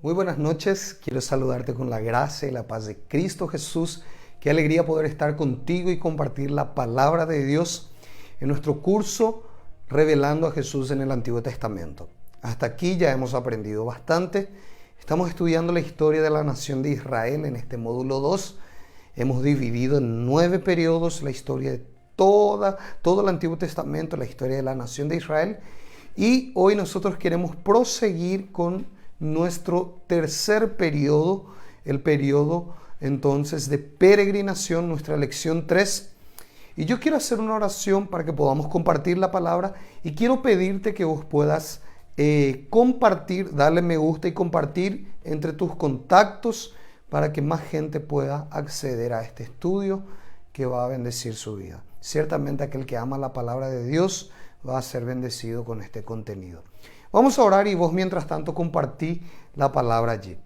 Muy buenas noches, quiero saludarte con la gracia y la paz de Cristo Jesús. Qué alegría poder estar contigo y compartir la palabra de Dios en nuestro curso Revelando a Jesús en el Antiguo Testamento. Hasta aquí ya hemos aprendido bastante. Estamos estudiando la historia de la nación de Israel en este módulo 2. Hemos dividido en 9 periodos la historia de todo el Antiguo Testamento, la historia de la nación de Israel. Y hoy nosotros queremos proseguir con nuestro tercer periodo, el periodo entonces de peregrinación, nuestra lección 3. Y yo quiero hacer una oración para que podamos compartir la palabra y quiero pedirte que vos puedas compartir, darle me gusta y compartir entre tus contactos para que más gente pueda acceder a este estudio que va a bendecir su vida. Ciertamente aquel que ama la palabra de Dios va a ser bendecido con este contenido. Vamos a orar y vos mientras tanto compartí la palabra allí.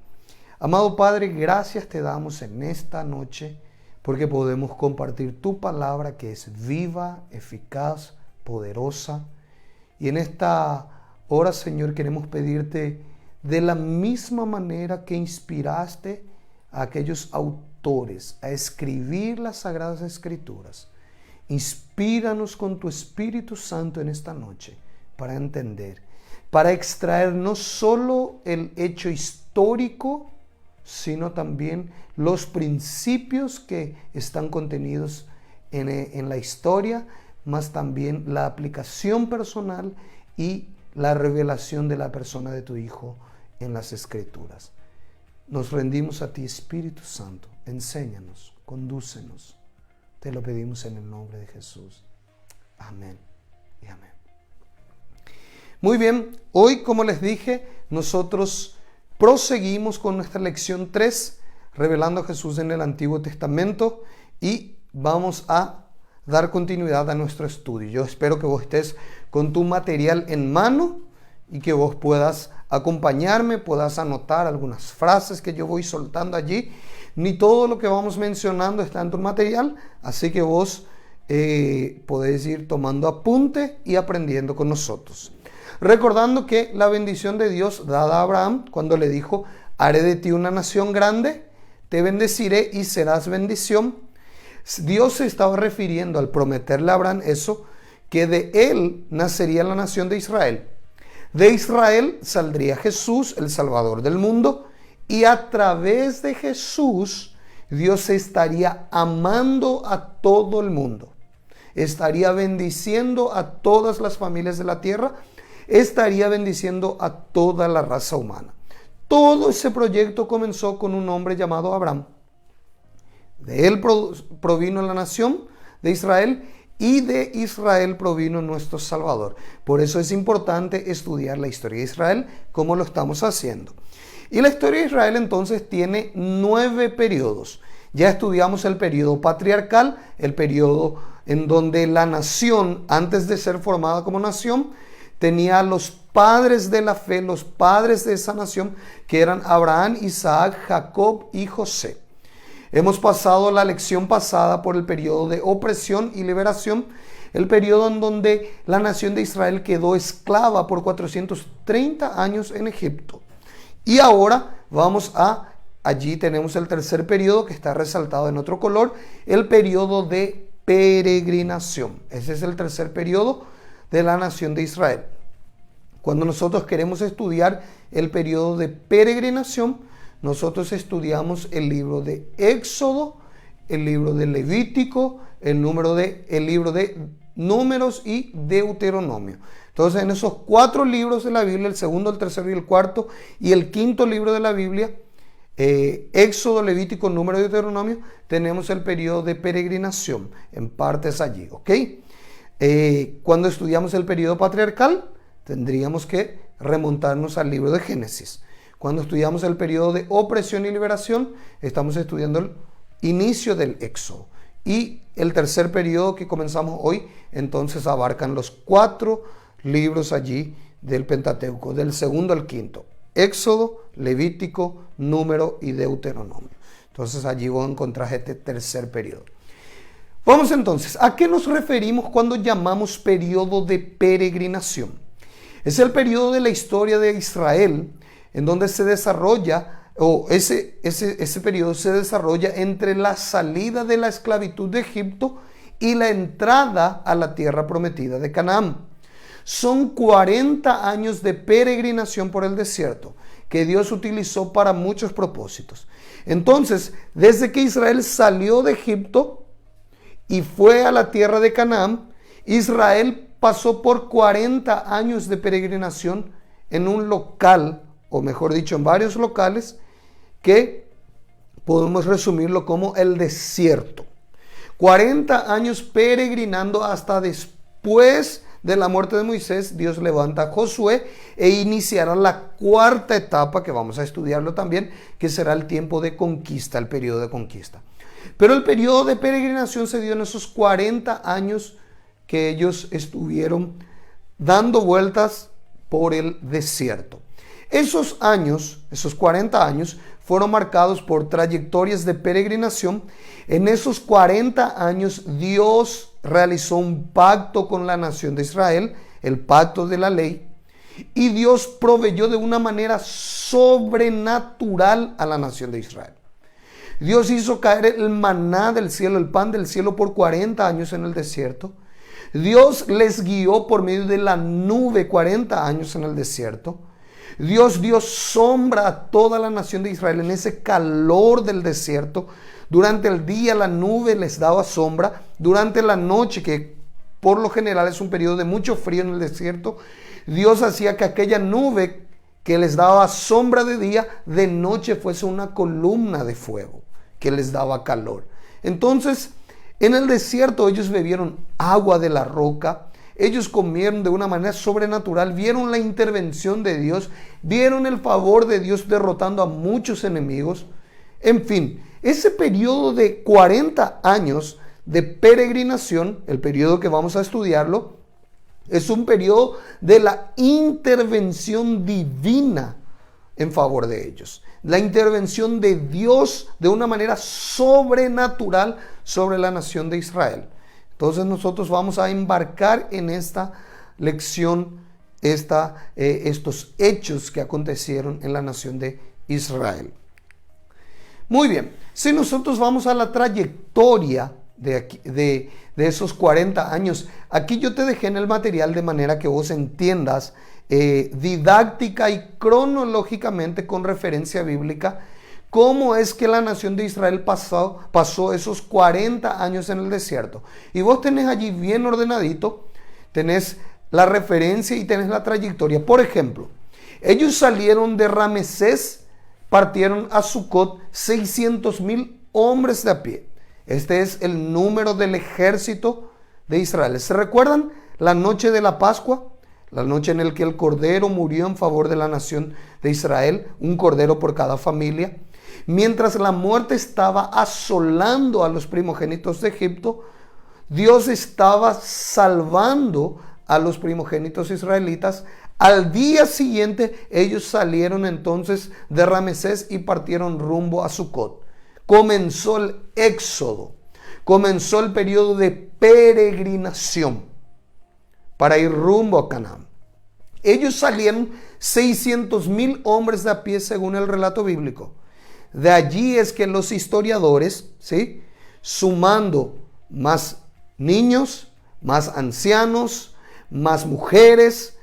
Amado Padre, gracias te damos en esta noche porque podemos compartir tu palabra que es viva, eficaz, poderosa. Y en esta hora, Señor, queremos pedirte de la misma manera que inspiraste a aquellos autores a escribir las Sagradas Escrituras. Inspíranos con tu Espíritu Santo en esta noche para entender, para extraer no solo el hecho histórico, sino también los principios que están contenidos en la historia, más también la aplicación personal y la revelación de la persona de tu Hijo en las Escrituras. Nos rendimos a ti, Espíritu Santo. Enséñanos, condúcenos. Te lo pedimos en el nombre de Jesús. Amén y amén. Muy bien, hoy, como les dije, nosotros proseguimos con nuestra lección 3, revelando a Jesús en el Antiguo Testamento, y vamos a dar continuidad a nuestro estudio. Yo espero que vos estés con tu material en mano, y que vos puedas acompañarme, puedas anotar algunas frases que yo voy soltando allí. Ni todo lo que vamos mencionando está en tu material, así que vos podés ir tomando apunte y aprendiendo con nosotros. Recordando que la bendición de Dios dada a Abraham cuando le dijo: haré de ti una nación grande, te bendeciré y serás bendición. Dios se estaba refiriendo al prometerle a Abraham eso, que de él nacería la nación de Israel. De Israel saldría Jesús, el Salvador del mundo, y a través de Jesús Dios estaría amando a todo el mundo. Estaría bendiciendo a todas las familias de la tierra, estaría bendiciendo a toda la raza humana. Todo ese proyecto comenzó con un hombre llamado Abraham. De él provino la nación de Israel y de Israel provino nuestro Salvador. Por eso es importante estudiar la historia de Israel como lo estamos haciendo. Y la historia de Israel entonces tiene 9 periodos. Ya estudiamos el periodo patriarcal, el periodo en donde la nación, antes de ser formada como nación, tenía los padres de la fe, los padres de esa nación, que eran Abraham, Isaac, Jacob y José. Hemos pasado la lección pasada por el periodo de opresión y liberación, el periodo en donde la nación de Israel quedó esclava por 430 años en Egipto. Y ahora allí tenemos el tercer periodo que está resaltado en otro color, el periodo de peregrinación. Ese es el tercer periodo de la nación de Israel. Cuando nosotros queremos estudiar el periodo de peregrinación, nosotros estudiamos el libro de Éxodo, el libro de Levítico, el libro de Números y Deuteronomio. Entonces, en esos 4 libros de la Biblia, el segundo, el tercero y el cuarto, y el quinto libro de la Biblia, Éxodo, Levítico, Números y Deuteronomio, tenemos el periodo de peregrinación en partes allí, ¿ok? Cuando estudiamos el periodo patriarcal, tendríamos que remontarnos al libro de Génesis. Cuando estudiamos el periodo de opresión y liberación, estamos estudiando el inicio del Éxodo. Y el tercer periodo que comenzamos hoy, entonces abarcan los 4 libros allí del Pentateuco, del segundo al quinto. Éxodo, Levítico, Número y Deuteronomio. Entonces allí vos encontrás este tercer periodo. Vamos entonces, ¿a qué nos referimos cuando llamamos periodo de peregrinación? Es el periodo de la historia de Israel en donde se desarrolla, ese periodo se desarrolla entre la salida de la esclavitud de Egipto y la entrada a la tierra prometida de Canaán. Son 40 años de peregrinación por el desierto que Dios utilizó para muchos propósitos. Entonces, desde que Israel salió de Egipto y fue a la tierra de Canaán, Israel pasó por 40 años de peregrinación en un local, o mejor dicho, en varios locales, que podemos resumirlo como el desierto. 40 años peregrinando hasta después de la muerte de Moisés. Dios levanta a Josué e iniciará la 4ª etapa, que vamos a estudiarlo también, que será el tiempo de conquista, el periodo de conquista. Pero el periodo de peregrinación se dio en esos 40 años que ellos estuvieron dando vueltas por el desierto. Esos años, esos 40 años, fueron marcados por trayectorias de peregrinación. En esos 40 años Dios realizó un pacto con la nación de Israel, el pacto de la ley, y Dios proveyó de una manera sobrenatural a la nación de Israel. Dios hizo caer el maná del cielo, el pan del cielo, por 40 años en el desierto. Dios les guió por medio de la nube 40 años en el desierto. Dios dio sombra a toda la nación de Israel en ese calor del desierto. Durante el día la nube les daba sombra. Durante la noche, que por lo general es un periodo de mucho frío en el desierto, Dios hacía que aquella nube que les daba sombra de día, de noche fuese una columna de fuego que les daba calor. Entonces, en el desierto ellos bebieron agua de la roca. Ellos comieron de una manera sobrenatural, vieron la intervención de Dios, vieron el favor de Dios derrotando a muchos enemigos. En fin, ese periodo de 40 años de peregrinación, el periodo que vamos a estudiarlo, Es un periodo de la intervención divina en favor de ellos. La intervención de Dios de una manera sobrenatural sobre la nación de Israel. Entonces nosotros vamos a embarcar en esta lección estos hechos que acontecieron en la nación de Israel. Muy bien, si nosotros vamos a la trayectoria de esos 40 años, aquí yo te dejé en el material de manera que vos entiendas didáctica y cronológicamente con referencia bíblica cómo es que la nación de Israel pasó esos 40 años en el desierto. Y vos tenés allí bien ordenadito, tenés la referencia y tenés la trayectoria. Por ejemplo, ellos salieron de Ramesés, partieron a Sucot 600,000 hombres de a pie. Este es el número del ejército de Israel. ¿Se recuerdan la noche de la Pascua? La noche en la que el cordero murió en favor de la nación de Israel, un cordero por cada familia. Mientras la muerte estaba asolando a los primogénitos de Egipto, Dios estaba salvando a los primogénitos israelitas. Al día siguiente ellos salieron entonces de Ramesés y partieron rumbo a Sucot. Comenzó el éxodo, comenzó el periodo de peregrinación para ir rumbo a Canaán. Ellos salieron 600,000 hombres de a pie según el relato bíblico. De allí es que los historiadores, ¿sí?, sumando más niños, más ancianos, más mujeres,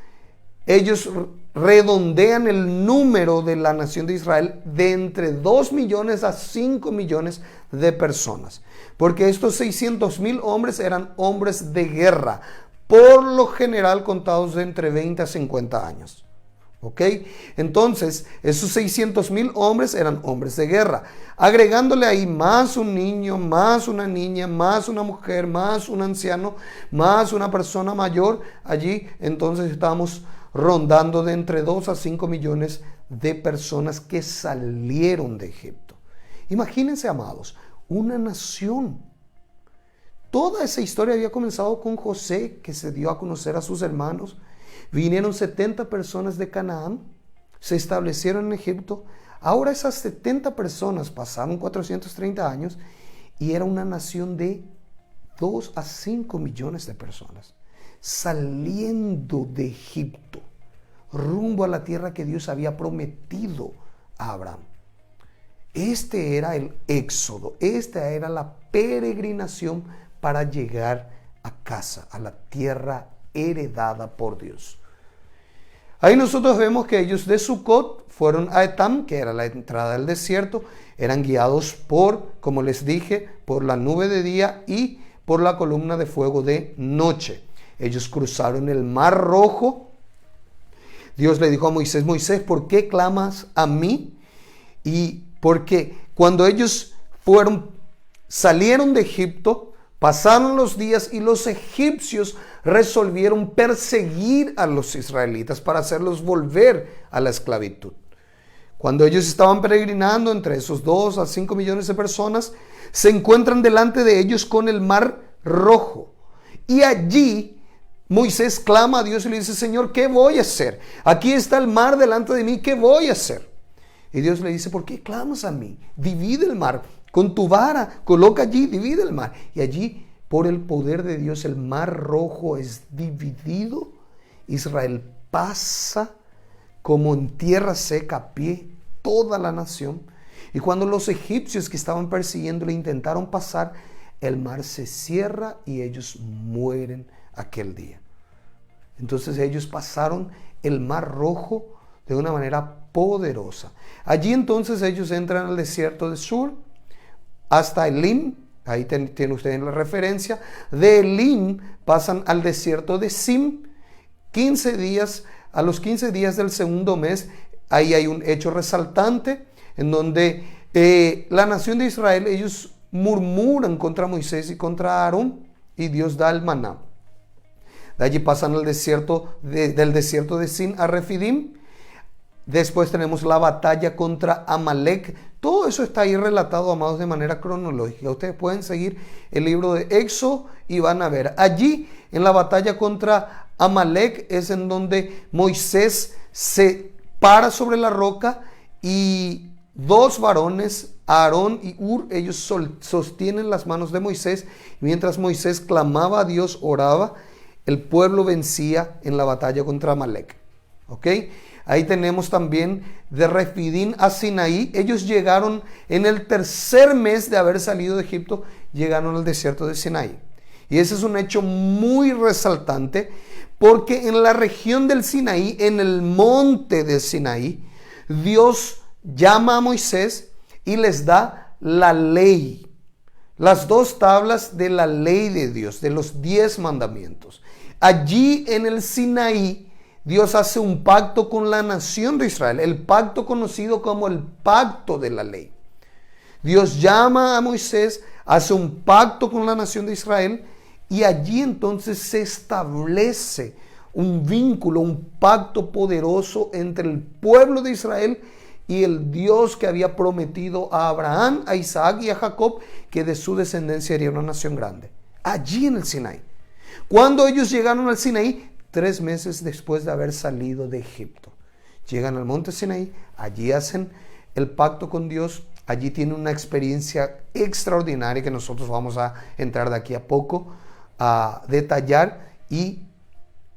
ellos redondean el número de la nación de Israel de entre 2 millones a 5 millones de personas. Porque estos 600,000 hombres eran hombres de guerra, por lo general contados de entre 20 a 50 años. ¿Ok? Entonces, esos 600,000 hombres eran hombres de guerra. Agregándole ahí más un niño, más una niña, más una mujer, más un anciano, más una persona mayor. Allí entonces estamos rondando de entre 2 a 5 millones de personas que salieron de Egipto. Imagínense, amados, una nación. Toda esa historia había comenzado con José, que se dio a conocer a sus hermanos. Vinieron 70 personas de Canaán, se establecieron en Egipto. Ahora esas 70 personas pasaron 430 años y era una nación de 2 a 5 millones de personas saliendo de Egipto rumbo a la tierra que Dios había prometido a Abraham. Este era el éxodo, esta era la peregrinación para llegar a casa, a la tierra heredada por Dios. Ahí nosotros vemos que ellos de Sucot fueron a Etam, que era la entrada del desierto. Eran guiados por, como les dije, por la nube de día y por la columna de fuego de noche. Ellos cruzaron el Mar Rojo. Dios le dijo a Moisés: Moisés, ¿por qué clamas a mí? Y porque cuando ellos salieron de Egipto, pasaron los días y los egipcios resolvieron perseguir a los israelitas para hacerlos volver a la esclavitud. Cuando ellos estaban peregrinando entre esos 2 a 5 millones de personas, se encuentran delante de ellos con el Mar Rojo. Y allí Moisés clama a Dios y le dice: Señor, ¿qué voy a hacer? Aquí está el mar delante de mí, ¿qué voy a hacer? Y Dios le dice: ¿por qué clamas a mí? Divide el mar. Con tu vara, coloca allí, divide el mar. Y allí, por el poder de Dios, el Mar Rojo es dividido. Israel pasa como en tierra seca a pie, toda la nación. Y cuando los egipcios que estaban persiguiendo le intentaron pasar, el mar se cierra y ellos mueren aquel día. Entonces ellos pasaron el Mar Rojo de una manera poderosa. Allí entonces ellos entran al desierto de Sur hasta Elim. Ahí tiene usted la referencia. De Elim pasan al desierto de Sim. 15 días, a los 15 días del segundo mes, ahí hay un hecho resaltante en donde la nación de Israel, ellos murmuran contra Moisés y contra Aarón, y Dios da el maná. De allí pasan al desierto del desierto de Sin a Refidim. Después tenemos la batalla contra Amalek. Todo eso está ahí relatado, amados, de manera cronológica. Ustedes pueden seguir el libro de Éxodo y van a ver. Allí en la batalla contra Amalek es en donde Moisés se para sobre la roca y dos varones, Aarón y Hur, ellos sostienen las manos de Moisés. Mientras Moisés clamaba a Dios, oraba, el pueblo vencía en la batalla contra Amalek. ¿Ok? Ahí tenemos también de Refidín a Sinaí. Ellos llegaron en el tercer mes de haber salido de Egipto, llegaron al desierto de Sinaí. Y ese es un hecho muy resaltante, porque en la región del Sinaí, en el monte de Sinaí, Dios llama a Moisés y les da la ley, las dos tablas de la ley de Dios, de los 10 mandamientos. Allí en el Sinaí, Dios hace un pacto con la nación de Israel, el pacto conocido como el pacto de la ley. Dios llama a Moisés, hace un pacto con la nación de Israel, y allí entonces se establece un vínculo, un pacto poderoso entre el pueblo de Israel y el Dios que había prometido a Abraham, a Isaac y a Jacob, que de su descendencia haría una nación grande. Allí en el Sinaí. Cuando ellos llegaron al Sinaí, 3 meses después de haber salido de Egipto, llegan al monte Sinaí, allí hacen el pacto con Dios, allí tienen una experiencia extraordinaria que nosotros vamos a entrar de aquí a poco a detallar, y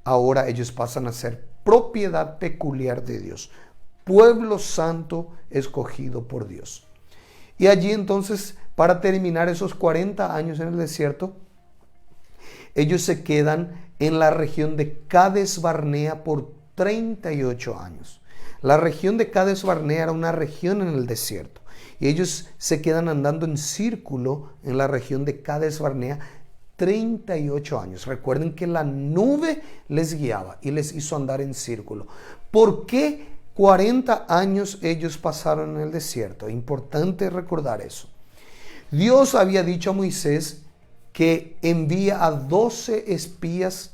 ahora ellos pasan a ser propiedad peculiar de Dios, pueblo santo escogido por Dios. Y allí entonces, para terminar esos 40 años en el desierto, ellos se quedan en la región de Cades Barnea por 38 años. La región de Cades Barnea era una región en el desierto, y ellos se quedan andando en círculo en la región de Cades Barnea 38 años. Recuerden que la nube les guiaba y les hizo andar en círculo. ¿Por qué 40 años ellos pasaron en el desierto? Importante recordar eso. Dios había dicho a Moisés que envía a 12 espías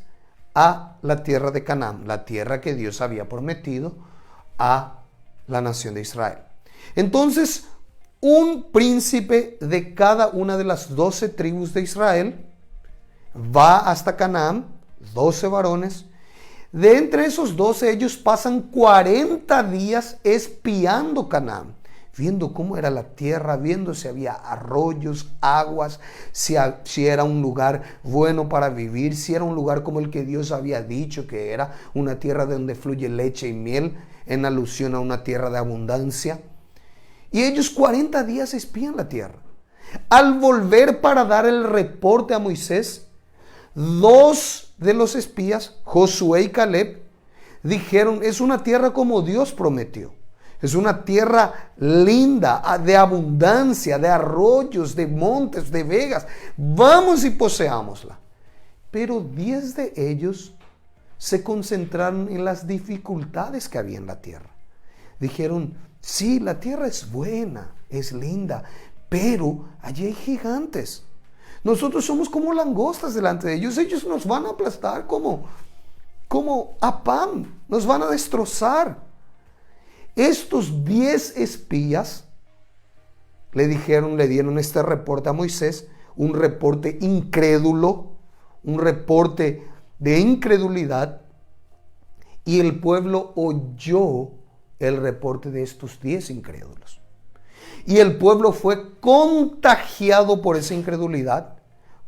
a la tierra de Canaán, la tierra que Dios había prometido a la nación de Israel. Entonces, un príncipe de cada una de las 12 tribus de Israel va hasta Canaán, 12 varones. De entre esos 12, ellos pasan 40 días espiando Canaán, viendo cómo era la tierra, viendo si había arroyos, aguas, si era un lugar bueno para vivir, si era un lugar como el que Dios había dicho que era, una tierra donde fluye leche y miel, en alusión a una tierra de abundancia. Y ellos 40 días espían la tierra. Al volver para dar el reporte a Moisés, 2 de los espías, Josué y Caleb, dijeron: es una tierra como Dios prometió. Es una tierra linda, de abundancia, de arroyos, de montes, de vegas. Vamos y poseámosla. Pero 10 de ellos se concentraron en las dificultades que había en la tierra. Dijeron: sí, la tierra es buena, es linda, pero allí hay gigantes. Nosotros somos como langostas delante de ellos. Ellos nos van a aplastar como a pan. Nos van a destrozar. Estos 10 espías le dieron este reporte a Moisés, un reporte incrédulo, un reporte de incredulidad, y el pueblo oyó el reporte de estos 10 incrédulos. Y el pueblo fue contagiado por esa incredulidad,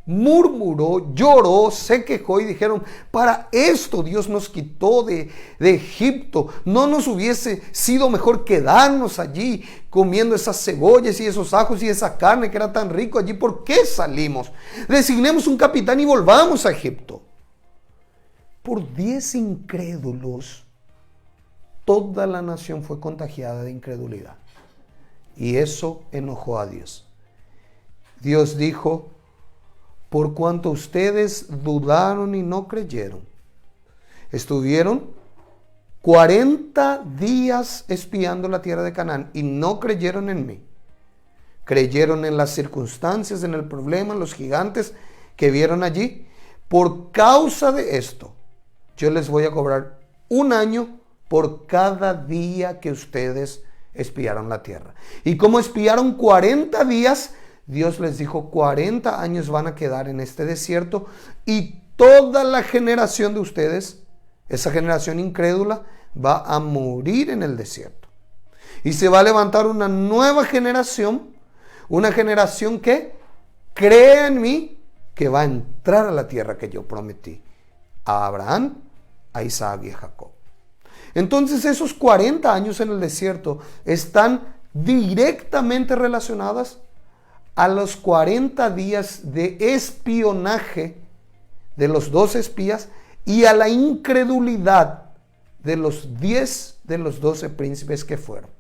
murmuró, lloró, se quejó y dijeron: para esto Dios nos quitó de Egipto. ¿No nos hubiese sido mejor quedarnos allí comiendo esas cebollas y esos ajos y esa carne que era tan rico allí? ¿Por qué salimos? Designemos un capitán y volvamos a Egipto. Por 10 incrédulos, toda la nación fue contagiada de incredulidad. Y eso enojó a Dios. Dios dijo: por cuanto ustedes dudaron y no creyeron. Estuvieron 40 días espiando la tierra de Canaán y no creyeron en mí. Creyeron en las circunstancias, en el problema, en los gigantes que vieron allí. Por causa de esto, yo les voy a cobrar 1 año por cada día que ustedes espiaron la tierra. Y como espiaron 40 días, Dios les dijo: 40 años van a quedar en este desierto, y toda la generación de ustedes, esa generación incrédula, va a morir en el desierto. Y se va a levantar una nueva generación, una generación que crea en mí, que va a entrar a la tierra que yo prometí a Abraham, a Isaac y a Jacob. Entonces esos 40 años en el desierto están directamente relacionadas a los 40 días de espionaje de los 12 espías y a la incredulidad de los 10 de los 12 príncipes que fueron.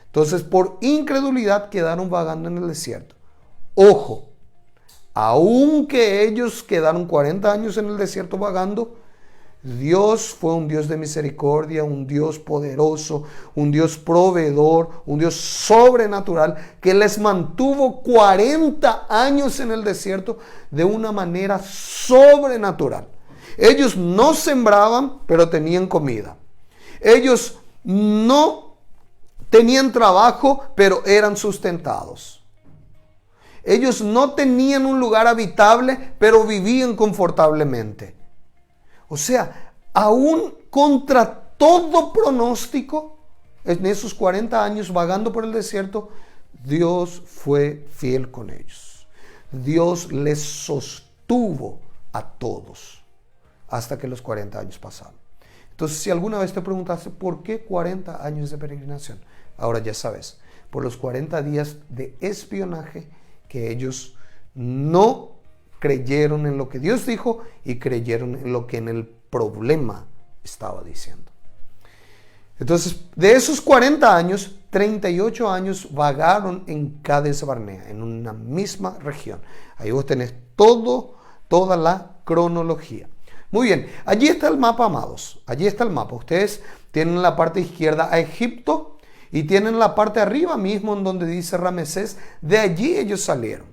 Entonces, por incredulidad quedaron vagando en el desierto. Ojo, aunque ellos quedaron 40 años en el desierto vagando, Dios fue un Dios de misericordia, un Dios poderoso, un Dios proveedor, un Dios sobrenatural que les mantuvo 40 años en el desierto de una manera sobrenatural. Ellos no sembraban, pero tenían comida. Ellos no tenían trabajo, pero eran sustentados. Ellos no tenían un lugar habitable, pero vivían confortablemente. O sea, aún contra todo pronóstico, en esos 40 años vagando por el desierto, Dios fue fiel con ellos. Dios les sostuvo a todos hasta que los 40 años pasaron. Entonces, si alguna vez te preguntaste por qué 40 años de peregrinación, ahora ya sabes, por los 40 días de espionaje que ellos no creyeron en lo que Dios dijo y creyeron en lo que en el problema estaba diciendo. Entonces, de esos 40 años, 38 años vagaron en Cades Barnea, en una misma región. Ahí vos tenés toda la cronología. Muy bien, allí está el mapa, amados. Allí está el mapa. Ustedes tienen la parte izquierda a Egipto y tienen la parte arriba mismo en donde dice Ramesés. De allí ellos salieron.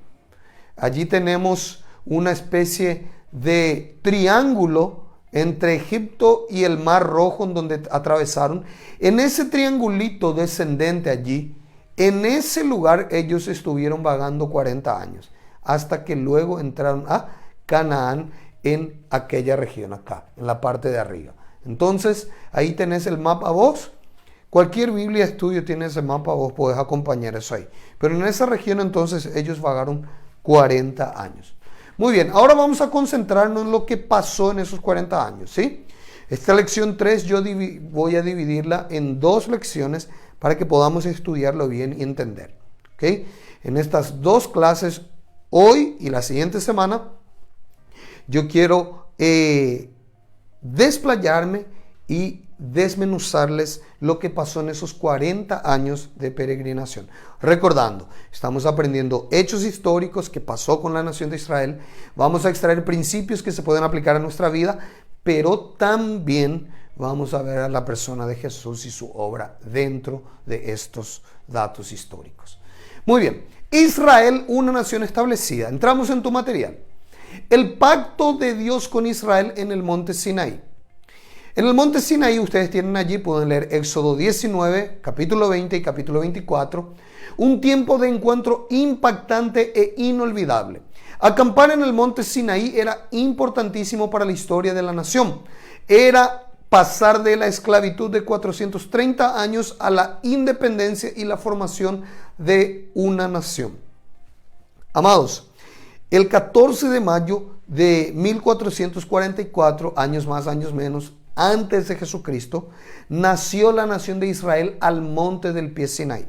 Allí tenemos una especie de triángulo entre Egipto y el Mar Rojo en donde atravesaron. En ese triangulito descendente allí, en ese lugar ellos estuvieron vagando 40 años, hasta que luego entraron a Canaán en aquella región acá, en la parte de arriba. Entonces, ahí tenés el mapa vos. Cualquier Biblia de estudio tiene ese mapa, vos podés acompañar eso ahí. Pero en esa región entonces ellos vagaron 40 años. Muy bien, ahora vamos a concentrarnos en lo que pasó en esos 40 años, ¿sí? Esta lección 3 yo voy a dividirla en 2 lecciones para que podamos estudiarlo bien y entender, ¿ok? En estas 2 clases, hoy y la siguiente semana, yo quiero desplayarme y desmenuzarles lo que pasó en esos 40 años de peregrinación. Recordando, estamos aprendiendo hechos históricos que pasó con la nación de Israel. Vamos a extraer principios que se pueden aplicar a nuestra vida, pero también vamos a ver a la persona de Jesús y su obra dentro de estos datos históricos. Muy bien, Israel, una nación establecida. Entramos en tu material. El pacto de Dios con Israel en el monte Sinaí. En el monte Sinaí, ustedes tienen allí, pueden leer Éxodo 19, capítulo 20 y capítulo 24, un tiempo de encuentro impactante e inolvidable. Acampar en el monte Sinaí era importantísimo para la historia de la nación. Era pasar de la esclavitud de 430 años a la independencia y la formación de una nación. Amados, el 14 de mayo de 1444, años más, años menos, antes de Jesucristo, nació la nación de Israel al monte del pie Sinaí.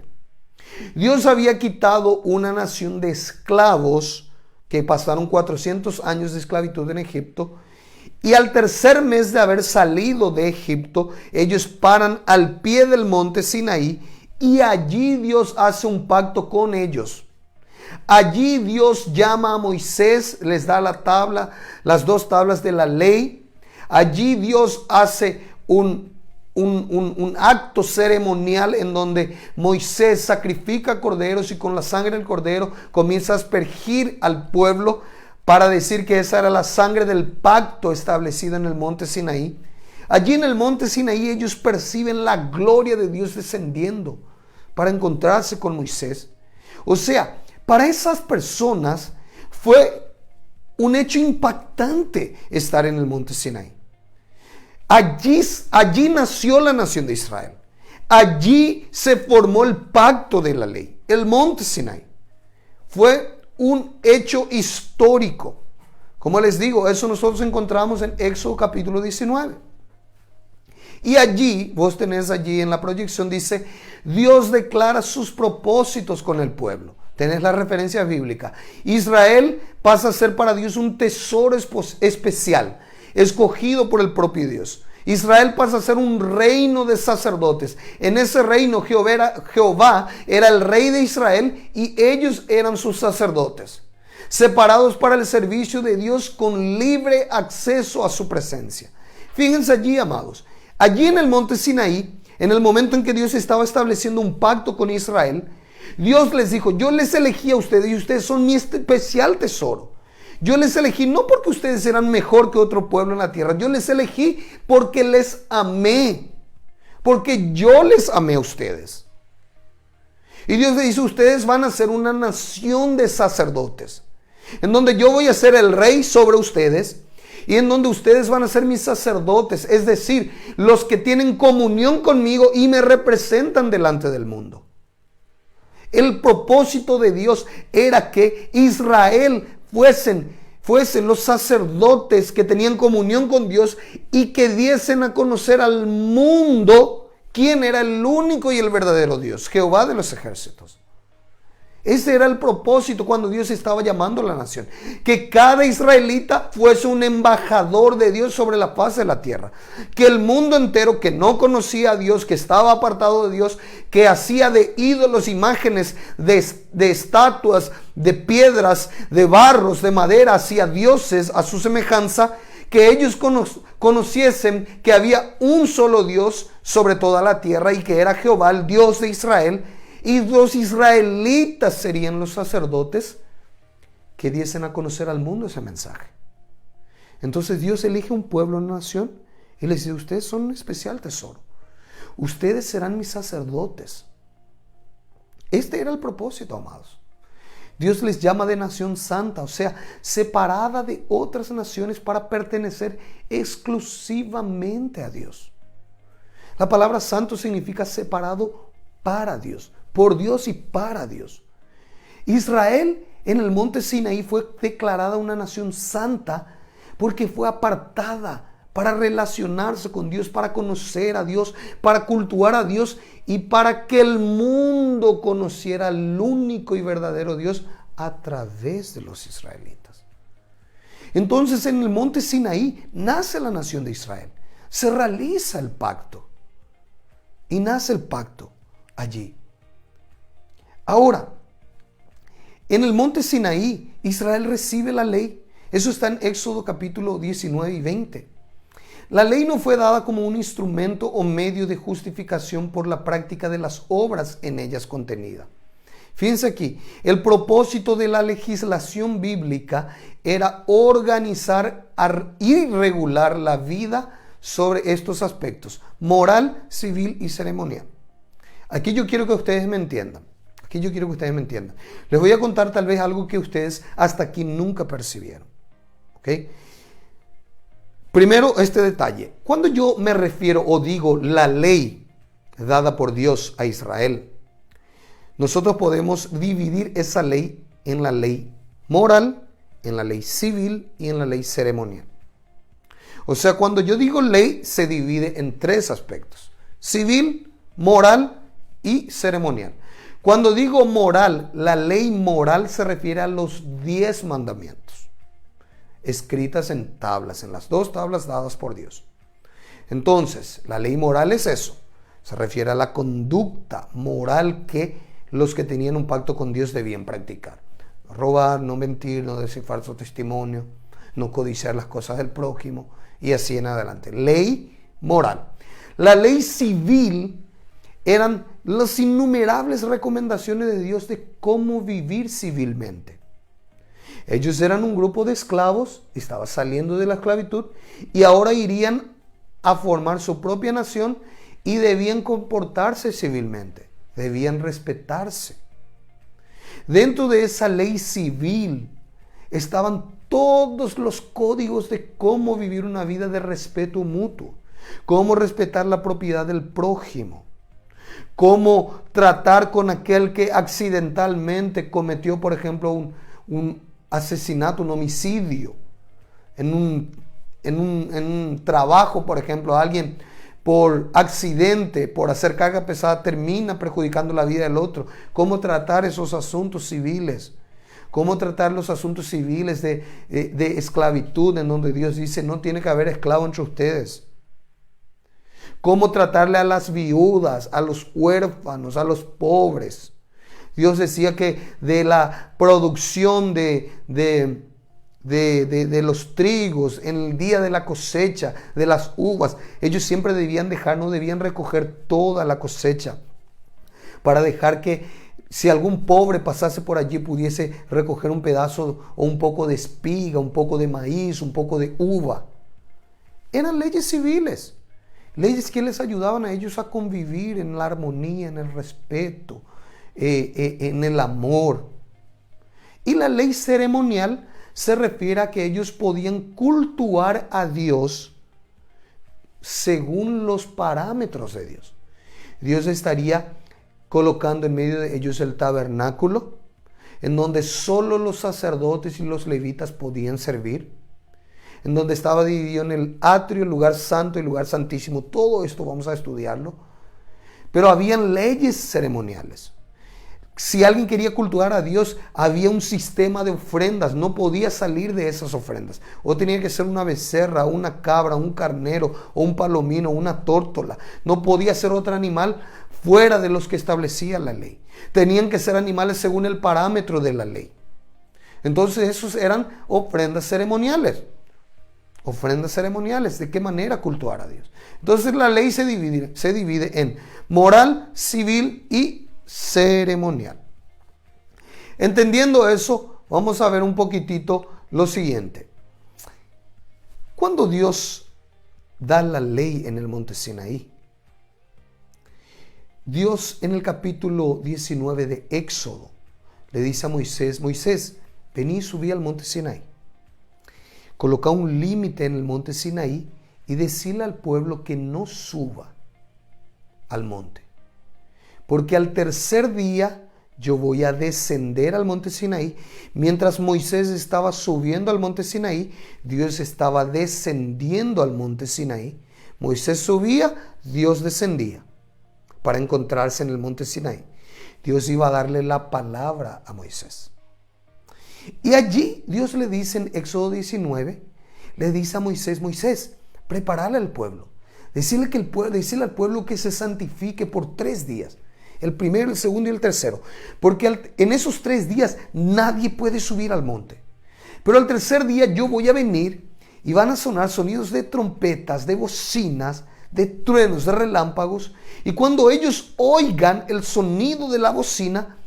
Dios había quitado una nación de esclavos que pasaron 400 años de esclavitud en Egipto, y al tercer mes de haber salido de Egipto, ellos paran al pie del monte Sinaí y allí Dios hace un pacto con ellos. Allí Dios llama a Moisés, les da la tabla, las 2 tablas de la ley. Allí Dios hace un acto ceremonial en donde Moisés sacrifica corderos y con la sangre del cordero comienza a aspergir al pueblo para decir que esa era la sangre del pacto establecido en el monte Sinaí. Allí en el monte Sinaí ellos perciben la gloria de Dios descendiendo para encontrarse con Moisés. O sea, para esas personas fue un hecho impactante estar en el monte Sinaí. Allí nació la nación de Israel. Allí se formó el pacto de la ley, el monte Sinaí. Fue un hecho histórico. Como les digo, eso nosotros encontramos en Éxodo capítulo 19. Y allí, vos tenés allí en la proyección, dice, Dios declara sus propósitos con el pueblo. Tenés la referencia bíblica. Israel pasa a ser para Dios un tesoro especial, escogido por el propio Dios. Israel pasa a ser un reino de sacerdotes. En ese reino Jehová era el rey de Israel y ellos eran sus sacerdotes, separados para el servicio de Dios con libre acceso a su presencia. Fíjense allí, amados. Allí en el monte Sinaí, en el momento en que Dios estaba estableciendo un pacto con Israel, Dios les dijo, yo les elegí a ustedes y ustedes son mi especial tesoro. Yo les elegí no porque ustedes eran mejor que otro pueblo en la tierra. Yo les elegí porque les amé. Porque yo les amé a ustedes. Y Dios le dice, ustedes van a ser una nación de sacerdotes. En donde yo voy a ser el rey sobre ustedes. Y en donde ustedes van a ser mis sacerdotes. Es decir, los que tienen comunión conmigo y me representan delante del mundo. El propósito de Dios era que Israel fuesen los sacerdotes que tenían comunión con Dios y que diesen a conocer al mundo quién era el único y el verdadero Dios, Jehová de los ejércitos. Ese era el propósito cuando Dios estaba llamando a la nación. Que cada israelita fuese un embajador de Dios sobre la faz de la tierra. Que el mundo entero que no conocía a Dios, que estaba apartado de Dios, que hacía de ídolos imágenes de estatuas, de piedras, de barros, de madera, hacía dioses a su semejanza, que ellos conociesen que había un solo Dios sobre toda la tierra y que era Jehová, el Dios de Israel. Y los israelitas serían los sacerdotes que diesen a conocer al mundo ese mensaje. Entonces Dios elige un pueblo, una nación, y les dice, ustedes son un especial tesoro. Ustedes serán mis sacerdotes. Este era el propósito, amados. Dios les llama de nación santa, o sea, separada de otras naciones para pertenecer exclusivamente a Dios. La palabra santo significa separado para Dios. Por Dios y para Dios. Israel en el monte Sinaí fue declarada una nación santa porque fue apartada para relacionarse con Dios, para conocer a Dios, para cultuar a Dios y para que el mundo conociera al único y verdadero Dios a través de los israelitas. Entonces en el monte Sinaí nace la nación de Israel, se realiza el pacto y nace el pacto allí. Ahora, en el monte Sinaí, Israel recibe la ley. Eso está en Éxodo capítulo 19 y 20. La ley no fue dada como un instrumento o medio de justificación por la práctica de las obras en ellas contenidas. Fíjense aquí, el propósito de la legislación bíblica era organizar y regular la vida sobre estos aspectos, moral, civil y ceremonial. Aquí yo quiero que ustedes me entiendan. Les voy a contar tal vez algo que ustedes hasta aquí nunca percibieron. ¿Ok? Primero, este detalle. Cuando yo me refiero o digo la ley dada por Dios a Israel, nosotros podemos dividir esa ley en la ley moral, en la ley civil y en la ley ceremonial. O sea, cuando yo digo ley, se divide en tres aspectos: civil, moral y ceremonial. Cuando digo moral, la ley moral se refiere a los 10 mandamientos, escritas en tablas, en las 2 tablas dadas por Dios. Entonces, la ley moral es eso, se refiere a la conducta moral que los que tenían un pacto con Dios debían practicar. No robar, no mentir, no decir falso testimonio, no codiciar las cosas del prójimo y así en adelante. Ley moral. La ley civil eran las innumerables recomendaciones de Dios de cómo vivir civilmente. Ellos eran un grupo de esclavos, estaban saliendo de la esclavitud y ahora irían a formar su propia nación y debían comportarse civilmente, debían respetarse. Dentro de esa ley civil estaban todos los códigos de cómo vivir una vida de respeto mutuo, cómo respetar la propiedad del prójimo, cómo tratar con aquel que accidentalmente cometió, por ejemplo, un asesinato, un homicidio, en un trabajo, por ejemplo, alguien por accidente, por hacer carga pesada, termina perjudicando la vida del otro. Cómo tratar esos asuntos civiles, cómo tratar los asuntos civiles de esclavitud, en donde Dios dice no tiene que haber esclavo entre ustedes. Cómo tratarle a las viudas, a los huérfanos, a los pobres. Dios decía que de la producción de los trigos en el día de la cosecha, de las uvas, ellos siempre debían dejar, no debían recoger toda la cosecha, para dejar que si algún pobre pasase por allí pudiese recoger un pedazo o un poco de espiga, un poco de maíz, un poco de uva. Eran leyes civiles, leyes que les ayudaban a ellos a convivir en la armonía, en el respeto, en el amor. Y la ley ceremonial se refiere a que ellos podían cultuar a Dios según los parámetros de Dios. Dios estaría colocando en medio de ellos el tabernáculo, en donde solo los sacerdotes y los levitas podían servir, en donde estaba dividido en el atrio, el lugar santo y el lugar santísimo. Todo esto vamos a estudiarlo. Pero habían leyes ceremoniales. Si alguien quería cultuar a Dios, había un sistema de ofrendas, no podía salir de esas ofrendas. O tenía que ser una becerra, una cabra, un carnero, o un palomino, una tórtola. No podía ser otro animal fuera de los que establecía la ley. Tenían que ser animales según el parámetro de la ley. Entonces esos eran ofrendas ceremoniales. Ofrendas ceremoniales, ¿de qué manera cultuar a Dios? Entonces la ley se divide en moral, civil y ceremonial. Entendiendo eso, vamos a ver un poquitito lo siguiente. Cuando Dios da la ley en el monte Sinaí, Dios en el capítulo 19 de Éxodo le dice a Moisés: Moisés, vení y subí al monte Sinaí. Coloca un límite en el monte Sinaí y decirle al pueblo que no suba al monte. Porque al tercer día yo voy a descender al monte Sinaí. Mientras Moisés estaba subiendo al monte Sinaí, Dios estaba descendiendo al monte Sinaí. Moisés subía, Dios descendía para encontrarse en el monte Sinaí. Dios iba a darle la palabra a Moisés. Y allí Dios le dice en Éxodo 19, le dice a Moisés: Moisés, preparale al pueblo. Decirle al pueblo que se santifique por 3 días. El primero, el segundo y el tercero. Porque en esos 3 días nadie puede subir al monte. Pero al tercer día yo voy a venir y van a sonar sonidos de trompetas, de bocinas, de truenos, de relámpagos. Y cuando ellos oigan el sonido de la bocina,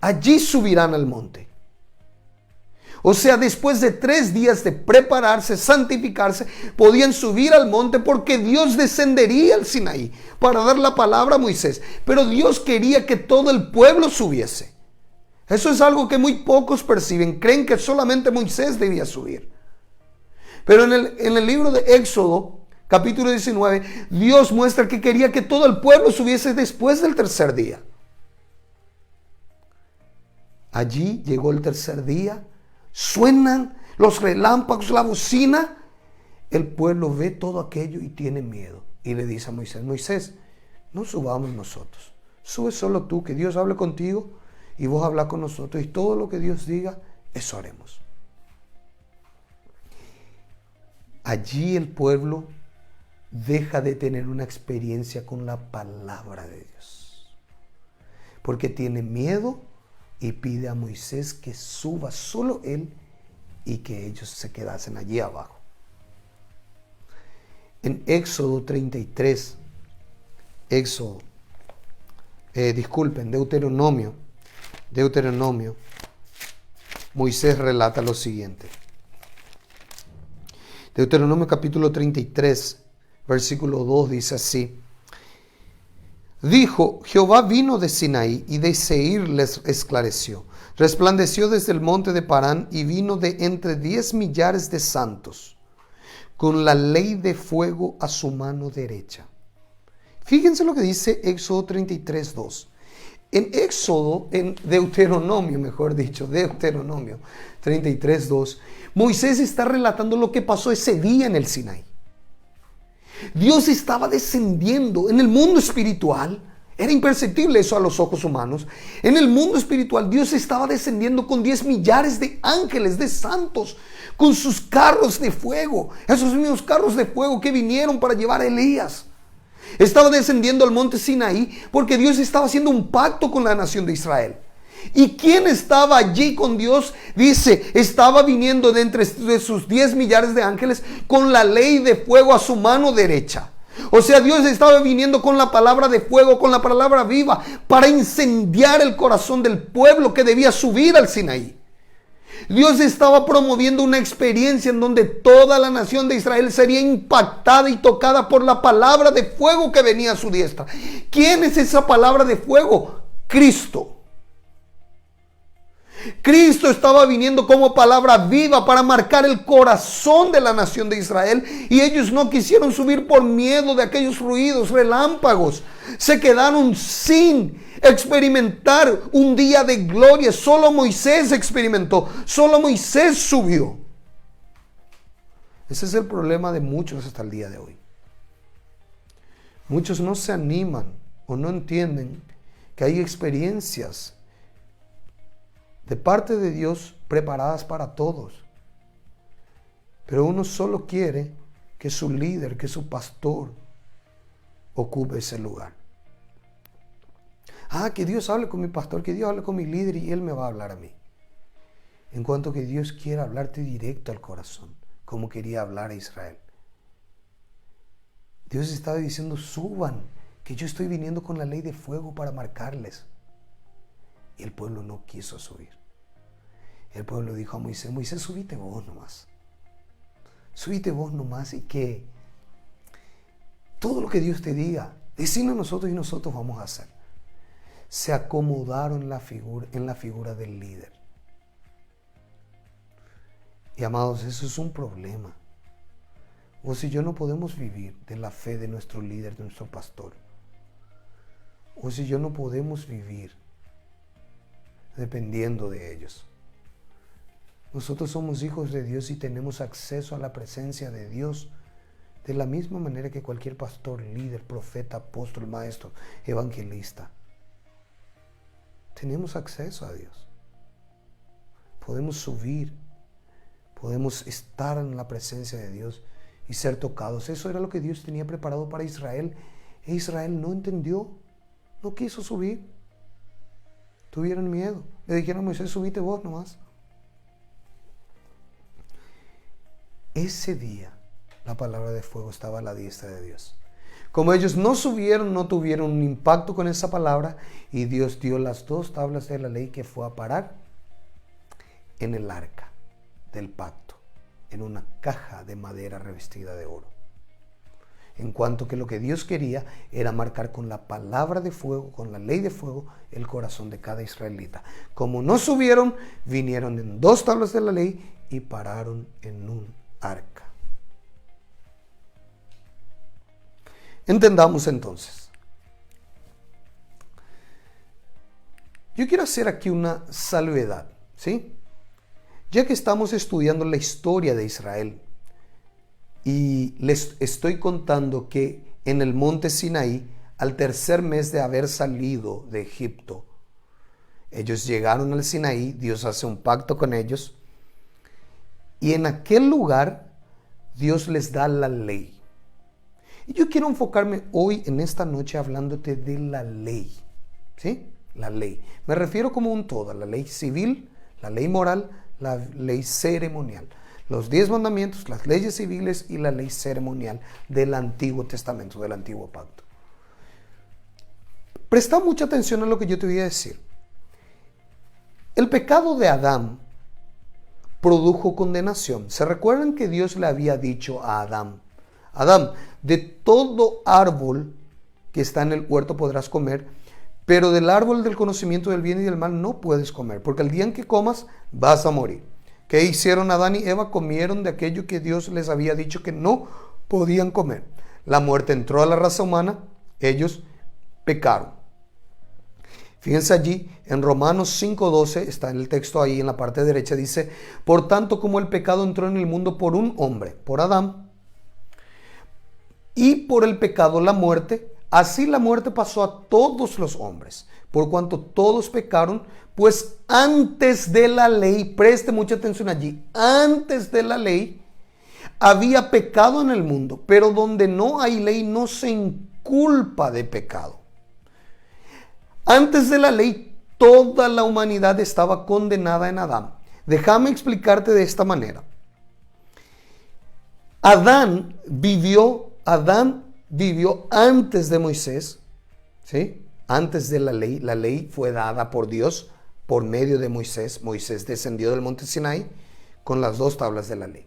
allí subirán al monte. O sea, después de 3 días de prepararse, santificarse, podían subir al monte porque Dios descendería al Sinaí para dar la palabra a Moisés. Pero Dios quería que todo el pueblo subiese. Eso es algo que muy pocos perciben. Creen que solamente Moisés debía subir. Pero en el libro de Éxodo, capítulo 19, Dios muestra que quería que todo el pueblo subiese después del tercer día. Allí llegó el tercer día. Suenan los relámpagos, la bocina. El pueblo ve todo aquello y tiene miedo. Y le dice a Moisés: Moisés, no subamos nosotros. Sube solo tú, que Dios hable contigo y vos habla con nosotros. Y todo lo que Dios diga, eso haremos. Allí el pueblo deja de tener una experiencia con la palabra de Dios. Porque tiene miedo. Y pide a Moisés que suba solo él y que ellos se quedasen allí abajo. En Éxodo 33, Deuteronomio, Moisés relata lo siguiente. Deuteronomio capítulo 33, versículo 2 dice así: Dijo: Jehová vino de Sinaí y de Seir les esclareció. Resplandeció desde el monte de Parán y vino de entre 10 millares de santos, con la ley de fuego a su mano derecha. Fíjense lo que dice Éxodo 33:2. En Éxodo, en Deuteronomio, mejor dicho, Deuteronomio 33:2, Moisés está relatando lo que pasó ese día en el Sinaí. Dios estaba descendiendo en el mundo espiritual. Era imperceptible eso a los ojos humanos. En el mundo espiritual Dios estaba descendiendo con 10 millares de ángeles, de santos, con sus carros de fuego. Esos mismos carros de fuego que vinieron para llevar a Elías. Estaba descendiendo al monte Sinaí porque Dios estaba haciendo un pacto con la nación de Israel. ¿Y quién estaba allí con Dios? Dice, estaba viniendo de entre sus 10 millares de ángeles con la ley de fuego a su mano derecha. O sea, Dios estaba viniendo con la palabra de fuego, con la palabra viva, para incendiar el corazón del pueblo que debía subir al Sinaí. Dios estaba promoviendo una experiencia en donde toda la nación de Israel sería impactada y tocada por la palabra de fuego que venía a su diestra. ¿Quién es esa palabra de fuego? Cristo. Cristo estaba viniendo como palabra viva para marcar el corazón de la nación de Israel, y ellos no quisieron subir por miedo de aquellos ruidos, relámpagos. Se quedaron sin experimentar un día de gloria. Solo Moisés experimentó, solo Moisés subió. Ese es el problema de muchos hasta el día de hoy. Muchos no se animan o no entienden que hay experiencias de parte de Dios preparadas para todos. Pero uno solo quiere que su líder, que su pastor ocupe ese lugar. Que Dios hable con mi pastor, que Dios hable con mi líder y él me va a hablar a mí. En cuanto que Dios quiera hablarte directo al corazón, como quería hablar a Israel. Dios estaba diciendo: suban, que yo estoy viniendo con la ley de fuego para marcarles. Y el pueblo no quiso subir. El pueblo dijo a Moisés: Moisés, subite vos nomás. Subite vos nomás y que todo lo que Dios te diga, decimos nosotros y nosotros vamos a hacer. Se acomodaron en la figura del líder. Y amados, eso es un problema. Vos y yo no podemos vivir de la fe de nuestro líder, de nuestro pastor. Vos y yo no podemos vivir dependiendo de ellos. Nosotros somos hijos de Dios y tenemos acceso a la presencia de Dios de la misma manera que cualquier pastor, líder, profeta, apóstol, maestro, evangelista. Tenemos acceso a Dios. Podemos subir, podemos estar en la presencia de Dios y ser tocados. Eso era lo que Dios tenía preparado para Israel. E Israel no entendió, no quiso subir. Tuvieron miedo. Le dijeron a Moisés: subite vos nomás. Ese día la palabra de fuego estaba a la diestra de Dios. Como ellos no subieron, no tuvieron un impacto con esa palabra, y Dios dio las 2 tablas de la ley que fue a parar en el arca del pacto, en una caja de madera revestida de oro. En cuanto que lo que Dios quería era marcar con la palabra de fuego, con la ley de fuego, el corazón de cada israelita. Como no subieron, vinieron en 2 tablas de la ley y pararon en un arca. Entendamos entonces. Yo quiero hacer aquí una salvedad, ¿sí? Ya que estamos estudiando la historia de Israel y les estoy contando que en el monte Sinaí, al tercer mes de haber salido de Egipto, ellos llegaron al Sinaí, Dios hace un pacto con ellos, y en aquel lugar Dios les da la ley. Y yo quiero enfocarme hoy en esta noche hablándote de la ley, ¿sí? La ley. Me refiero como un todo, a la ley civil, la ley moral, la ley ceremonial. Los 10 mandamientos, las leyes civiles y la ley ceremonial del Antiguo Testamento, del Antiguo Pacto. Presta mucha atención a lo que yo te voy a decir. El pecado de Adán produjo condenación. ¿Se recuerdan que Dios le había dicho a Adán: Adán, de todo árbol que está en el huerto podrás comer, pero del árbol del conocimiento del bien y del mal no puedes comer, porque el día en que comas vas a morir. ¿Qué hicieron Adán y Eva? Comieron de aquello que Dios les había dicho que no podían comer. La muerte entró a la raza humana, ellos pecaron. Fíjense allí, en Romanos 5:12, está en el texto ahí en la parte derecha, dice: por tanto, como el pecado entró en el mundo por un hombre, por Adán, y por el pecado la muerte, así la muerte pasó a todos los hombres, por cuanto todos pecaron, pues antes de la ley, preste mucha atención allí, antes de la ley había pecado en el mundo, pero donde no hay ley no se inculpa de pecado. Antes de la ley, toda la humanidad estaba condenada en Adán. Déjame explicarte de esta manera. Adán vivió antes de Moisés, ¿sí? Antes de la ley. La ley fue dada por Dios por medio de Moisés. Moisés descendió del monte Sinaí con las 2 tablas de la ley.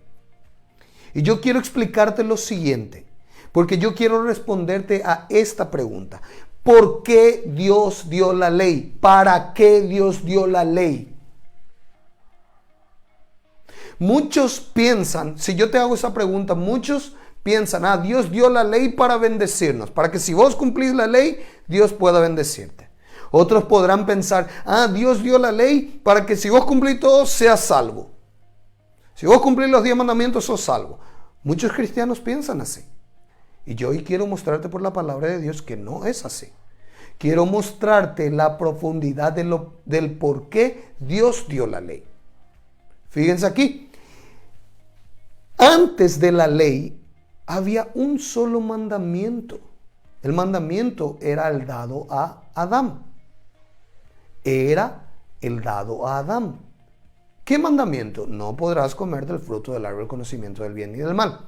Y yo quiero explicarte lo siguiente, porque yo quiero responderte a esta pregunta. ¿Por qué Dios dio la ley? ¿Para qué Dios dio la ley? Muchos piensan, si yo te hago esa pregunta, muchos piensan, Dios dio la ley para bendecirnos, para que si vos cumplís la ley, Dios pueda bendecirte. Otros podrán pensar, Dios dio la ley para que si vos cumplís todo, seas salvo. Si vos cumplís los 10 mandamientos, sos salvo. Muchos cristianos piensan así. Y yo hoy quiero mostrarte por la palabra de Dios que no es así. Quiero mostrarte la profundidad del por qué Dios dio la ley. Fíjense aquí. Antes de la ley había un solo mandamiento. El mandamiento era el dado a Adán. Era el dado a Adán. ¿Qué mandamiento? No podrás comer del fruto del árbol del conocimiento del bien y del mal.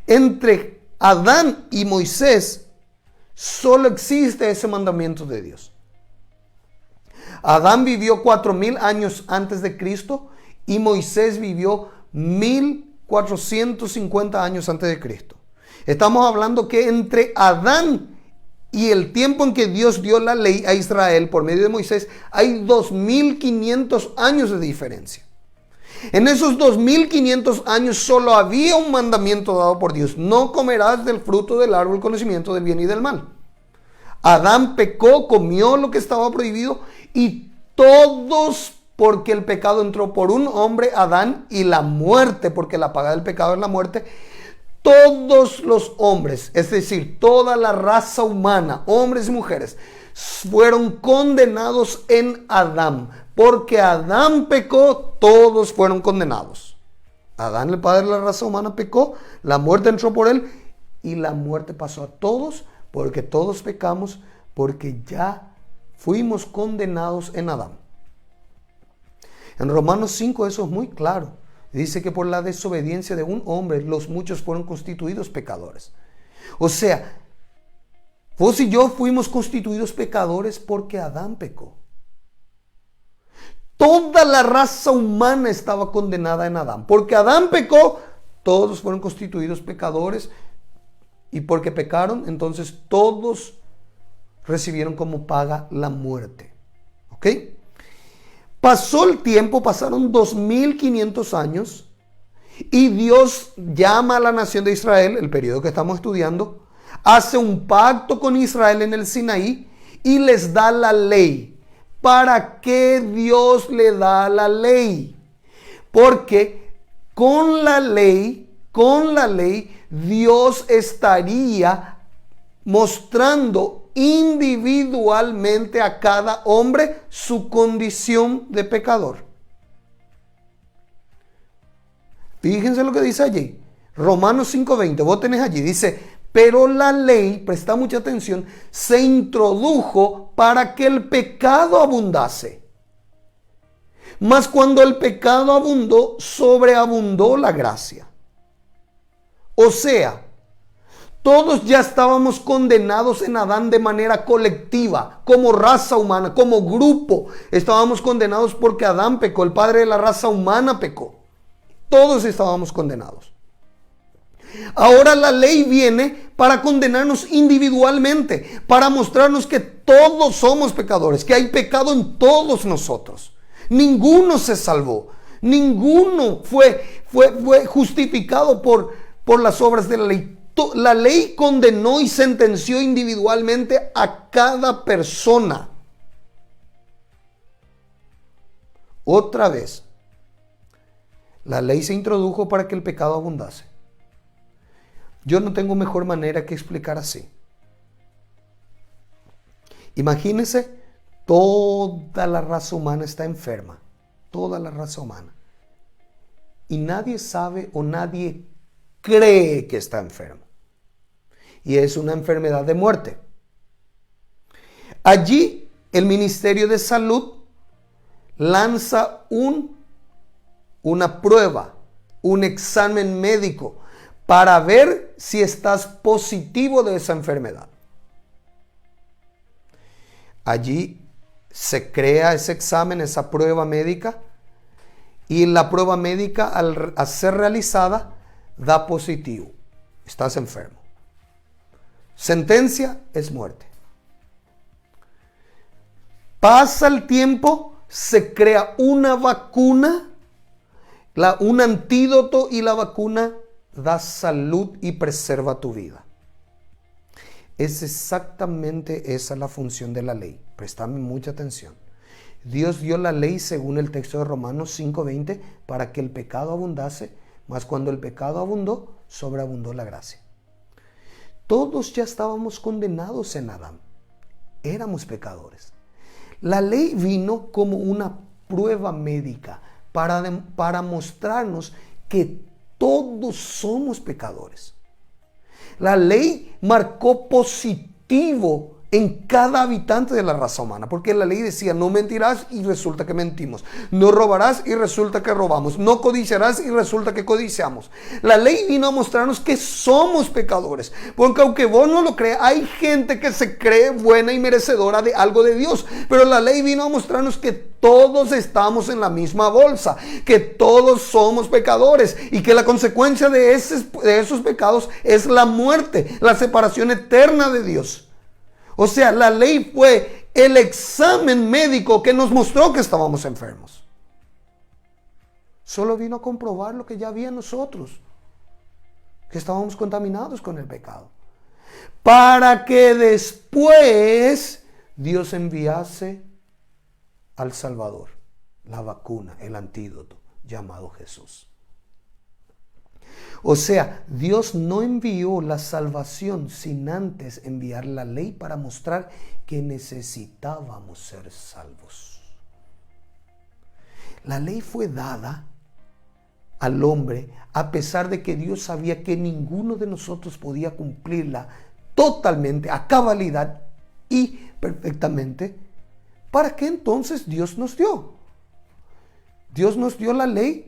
Entre Adán y Moisés solo existe ese mandamiento de Dios. Adán vivió 4000 años antes de Cristo y Moisés vivió 1450 años antes de Cristo. Estamos hablando que entre Adán y el tiempo en que Dios dio la ley a Israel por medio de Moisés hay 2500 años de diferencia. En esos 2500 años solo había un mandamiento dado por Dios: no comerás del fruto del árbol del conocimiento del bien y del mal. Adán pecó, comió lo que estaba prohibido, y todos, porque el pecado entró por un hombre, Adán, y la muerte, porque la paga del pecado es la muerte, todos los hombres, es decir, toda la raza humana, hombres y mujeres, fueron condenados en Adán. Porque Adán pecó, todos fueron condenados. Adán, el padre de la raza humana, pecó, la muerte entró por él y la muerte pasó a todos, porque todos pecamos, porque ya fuimos condenados en Adán. En Romanos 5 eso es muy claro. Dice que por la desobediencia de un hombre los muchos fueron constituidos pecadores. O sea, vos y yo fuimos constituidos pecadores porque Adán pecó. Toda la raza humana estaba condenada en Adán. Porque Adán pecó, todos fueron constituidos pecadores. Y porque pecaron, entonces todos recibieron como paga la muerte. ¿Ok? Pasó el tiempo, pasaron 2500 años. Y Dios llama a la nación de Israel, el periodo que estamos estudiando, hace un pacto con Israel en el Sinaí y les da la ley. ¿Para qué Dios le da la ley? Porque con la ley, Dios estaría mostrando individualmente a cada hombre su condición de pecador. Fíjense lo que dice allí. Romanos 5:20, vos tenés allí, dice: pero la ley, presta mucha atención, se introdujo para que el pecado abundase. Mas cuando el pecado abundó, sobreabundó la gracia. O sea, todos ya estábamos condenados en Adán de manera colectiva, como raza humana, como grupo. Estábamos condenados porque Adán pecó, el padre de la raza humana pecó. Todos estábamos condenados. Ahora la ley viene para condenarnos individualmente, para mostrarnos que todos somos pecadores, que hay pecado en todos nosotros. Ninguno se salvó, ninguno fue justificado por las obras de la ley. La ley condenó y sentenció individualmente a cada persona. Otra vez, la ley se introdujo para que el pecado abundase. Yo no tengo mejor manera que explicar así. Imagínense, toda la raza humana está enferma. Toda la raza humana. Y nadie sabe o nadie cree que está enfermo. Y es una enfermedad de muerte. Allí el Ministerio de Salud lanza una prueba, un examen médico para ver si estás positivo de esa enfermedad. Allí se crea ese examen, esa prueba médica, y la prueba médica al ser realizada da positivo. Estás enfermo. Sentencia es muerte. Pasa el tiempo, se crea una vacuna, un antídoto, y la vacuna da salud y preserva tu vida. Es exactamente esa la función de la ley. Prestadme mucha atención. Dios dio la ley según el texto de Romanos 5:20 para que el pecado abundase, mas cuando el pecado abundó, sobreabundó la gracia. Todos ya estábamos condenados en Adán. Éramos pecadores. La ley vino como una prueba médica para mostrarnos que todos somos pecadores. La ley marcó positivo en cada habitante de la raza humana, porque la ley decía: no mentirás, y resulta que mentimos; no robarás, y resulta que robamos; no codiciarás, y resulta que codiciamos. La ley vino a mostrarnos que somos pecadores, porque aunque vos no lo creas, hay gente que se cree buena y merecedora de algo de Dios, pero la ley vino a mostrarnos que todos estamos en la misma bolsa, que todos somos pecadores, y que la consecuencia de esos pecados es la muerte, la separación eterna de Dios. O sea, la ley fue el examen médico que nos mostró que estábamos enfermos. Solo vino a comprobar lo que ya había en nosotros, que estábamos contaminados con el pecado, para que después Dios enviase al Salvador, la vacuna, el antídoto, llamado Jesús. O sea, Dios no envió la salvación sin antes enviar la ley para mostrar que necesitábamos ser salvos. La ley fue dada al hombre a pesar de que Dios sabía que ninguno de nosotros podía cumplirla totalmente, a cabalidad y perfectamente. ¿Para qué entonces Dios nos dio? Dios nos dio la ley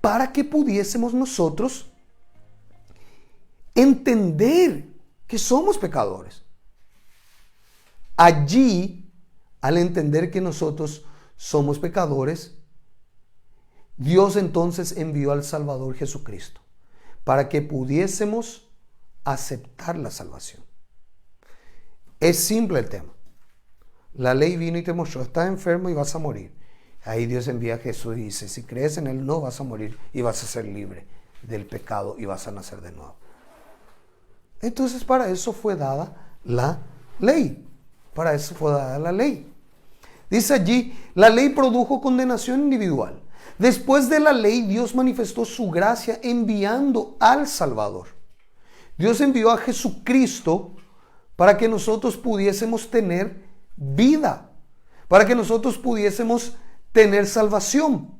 para que pudiésemos nosotros entender que somos pecadores. Allí, al entender que nosotros somos pecadores, Dios entonces envió al Salvador Jesucristo para que pudiésemos aceptar la salvación. Es simple el tema. La ley vino y te mostró: estás enfermo y vas a morir. Ahí Dios envía a Jesús y dice: si crees en Él, no vas a morir y vas a ser libre del pecado y vas a nacer de nuevo. Entonces, para eso fue dada la ley. Para eso fue dada la ley. Dice allí: la ley produjo condenación individual. Después de la ley, Dios manifestó su gracia enviando al Salvador. Dios envió a Jesucristo para que nosotros pudiésemos tener vida, para que nosotros pudiésemos tener salvación.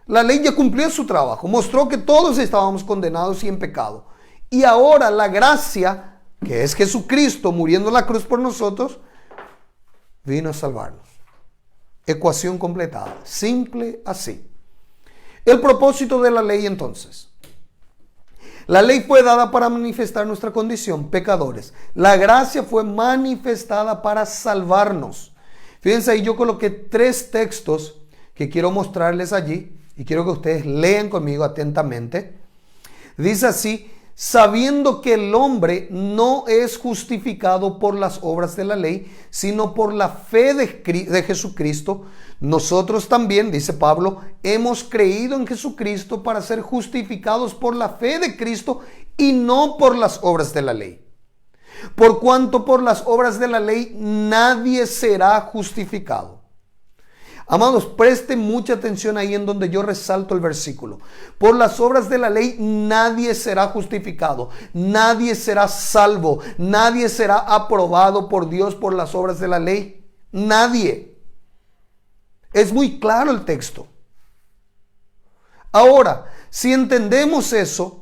La ley ya cumplió su trabajo, mostró que todos estábamos condenados y en pecado. Y ahora la gracia, que es Jesucristo muriendo en la cruz por nosotros, vino a salvarnos. Ecuación completada, simple así. El propósito de la ley entonces. La ley fue dada para manifestar nuestra condición, pecadores. La gracia fue manifestada para salvarnos. Fíjense ahí, yo coloqué 3 textos que quiero mostrarles allí y quiero que ustedes lean conmigo atentamente. Dice así: sabiendo que el hombre no es justificado por las obras de la ley, sino por la fe de Jesucristo. Nosotros también, dice Pablo, hemos creído en Jesucristo para ser justificados por la fe de Cristo y no por las obras de la ley. Por cuanto por las obras de la ley nadie será justificado. Amados, presten mucha atención ahí en donde yo resalto el versículo. Por las obras de la ley nadie será justificado, nadie será salvo, nadie será aprobado por Dios por las obras de la ley. Nadie. Es muy claro el texto. Ahora, si entendemos eso,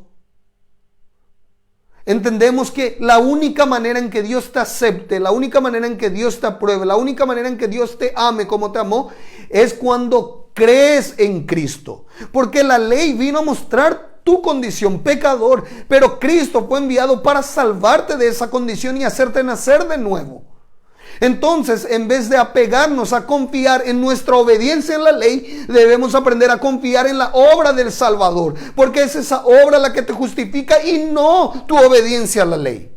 entendemos que la única manera en que Dios te acepte, la única manera en que Dios te apruebe, la única manera en que Dios te ame como te amó, es cuando crees en Cristo. Porque la ley vino a mostrar tu condición, pecador, pero Cristo fue enviado para salvarte de esa condición y hacerte nacer de nuevo. Entonces, en vez de apegarnos a confiar en nuestra obediencia en la ley, debemos aprender a confiar en la obra del Salvador, porque es esa obra la que te justifica y no tu obediencia a la ley.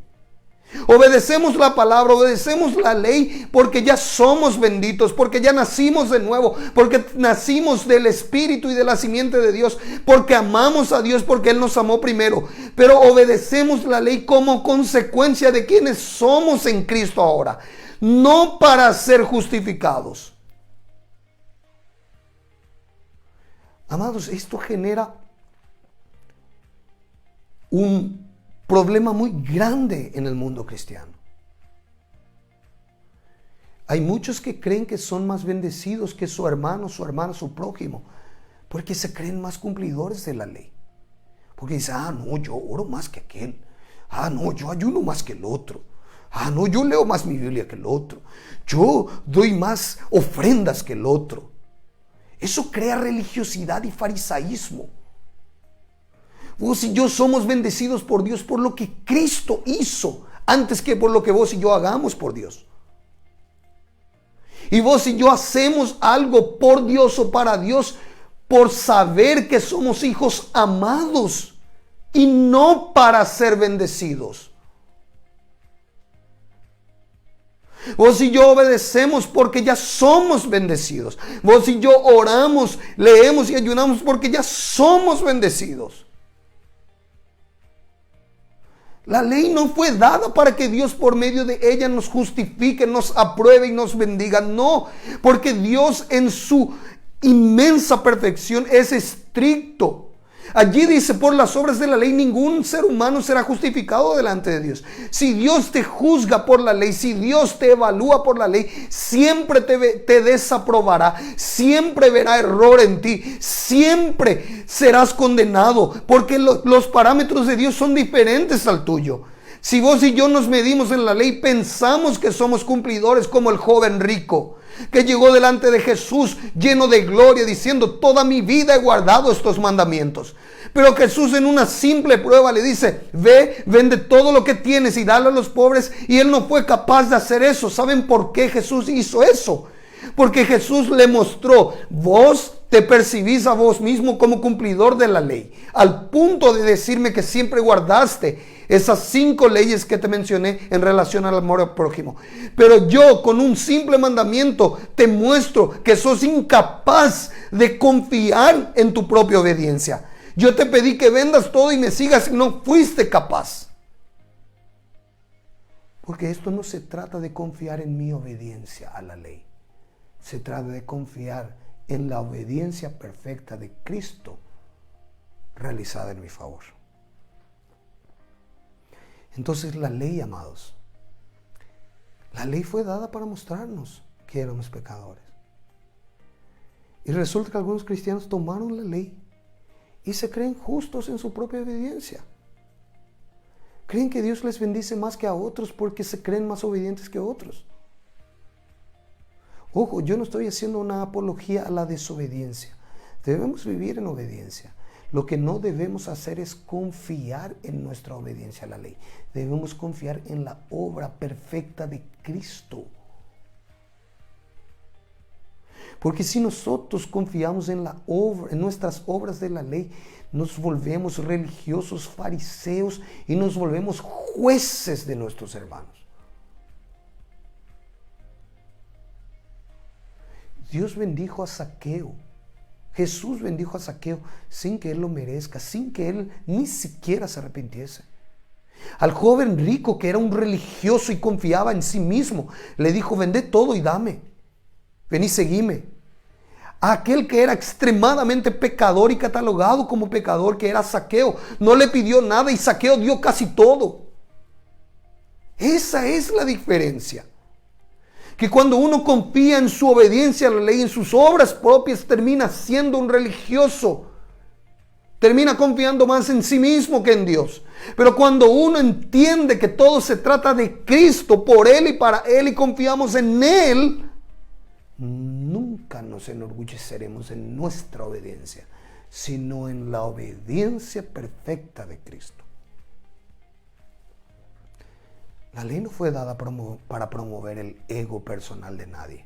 Obedecemos la palabra, obedecemos la ley porque ya somos benditos, porque ya nacimos de nuevo, porque nacimos del Espíritu y de la simiente de Dios, porque amamos a Dios, porque Él nos amó primero. Pero obedecemos la ley como consecuencia de quienes somos en Cristo ahora, no para ser justificados. Amados, esto genera un problema muy grande en el mundo cristiano. Hay muchos que creen que son más bendecidos que su hermano, su prójimo, porque se creen más cumplidores de la ley. Porque dicen, no, yo oro más que aquel. No, yo ayuno más que el otro. No, yo leo más mi Biblia que el otro. Yo doy más ofrendas que el otro. Eso crea religiosidad y farisaísmo. Vos y yo somos bendecidos por Dios por lo que Cristo hizo, antes que por lo que vos y yo hagamos por Dios. Y vos y yo hacemos algo por Dios o para Dios por saber que somos hijos amados y no para ser bendecidos. Vos y yo obedecemos porque ya somos bendecidos. Vos y yo oramos, leemos y ayunamos porque ya somos bendecidos. La ley no fue dada para que Dios por medio de ella nos justifique, nos apruebe y nos bendiga. No, porque Dios en su inmensa perfección es estricto. Allí dice, por las obras de la ley ningún ser humano será justificado delante de Dios. Si Dios te juzga por la ley, si Dios te evalúa por la ley, siempre te desaprobará, siempre verá error en ti, siempre serás condenado, porque los parámetros de Dios son diferentes al tuyo. Si vos y yo nos medimos en la ley, pensamos que somos cumplidores como el joven rico, que llegó delante de Jesús lleno de gloria diciendo, toda mi vida he guardado estos mandamientos. Pero Jesús en una simple prueba le dice, ve, vende todo lo que tienes y dale a los pobres. Y él no fue capaz de hacer eso. ¿Saben por qué Jesús hizo eso? Porque Jesús le mostró, vos te percibís a vos mismo como cumplidor de la ley, al punto de decirme que siempre guardaste esas 5 leyes que te mencioné en relación al amor al prójimo. Pero yo con un simple mandamiento te muestro que sos incapaz de confiar en tu propia obediencia. Yo te pedí que vendas todo y me sigas y no fuiste capaz. Porque esto no se trata de confiar en mi obediencia a la ley. Se trata de confiar en la obediencia perfecta de Cristo realizada en mi favor. Entonces la ley, amados, la ley fue dada para mostrarnos que éramos pecadores. Y resulta que algunos cristianos tomaron la ley y se creen justos en su propia obediencia. Creen que Dios les bendice más que a otros porque se creen más obedientes que otros. Ojo, yo no estoy haciendo una apología a la desobediencia. Debemos vivir en obediencia. Lo que no debemos hacer es confiar en nuestra obediencia a la ley. Debemos confiar en la obra perfecta de Cristo. Porque si nosotros confiamos en nuestras obras de la ley, nos volvemos religiosos fariseos y nos volvemos jueces de nuestros hermanos. Dios bendijo a Zaqueo. Jesús bendijo a Zaqueo sin que él lo merezca, sin que él ni siquiera se arrepintiese. Al joven rico, que era un religioso y confiaba en sí mismo, le dijo: vende todo y dame. Ven y seguime. A aquel que era extremadamente pecador y catalogado como pecador, que era Zaqueo, no le pidió nada y Zaqueo dio casi todo. Esa es la diferencia. Que cuando uno confía en su obediencia a la ley, en sus obras propias, termina siendo un religioso. Termina confiando más en sí mismo que en Dios. Pero cuando uno entiende que todo se trata de Cristo, por Él y para Él, y confiamos en Él, nunca nos enorgulleceremos en nuestra obediencia, sino en la obediencia perfecta de Cristo. La ley no fue dada para promover el ego personal de nadie.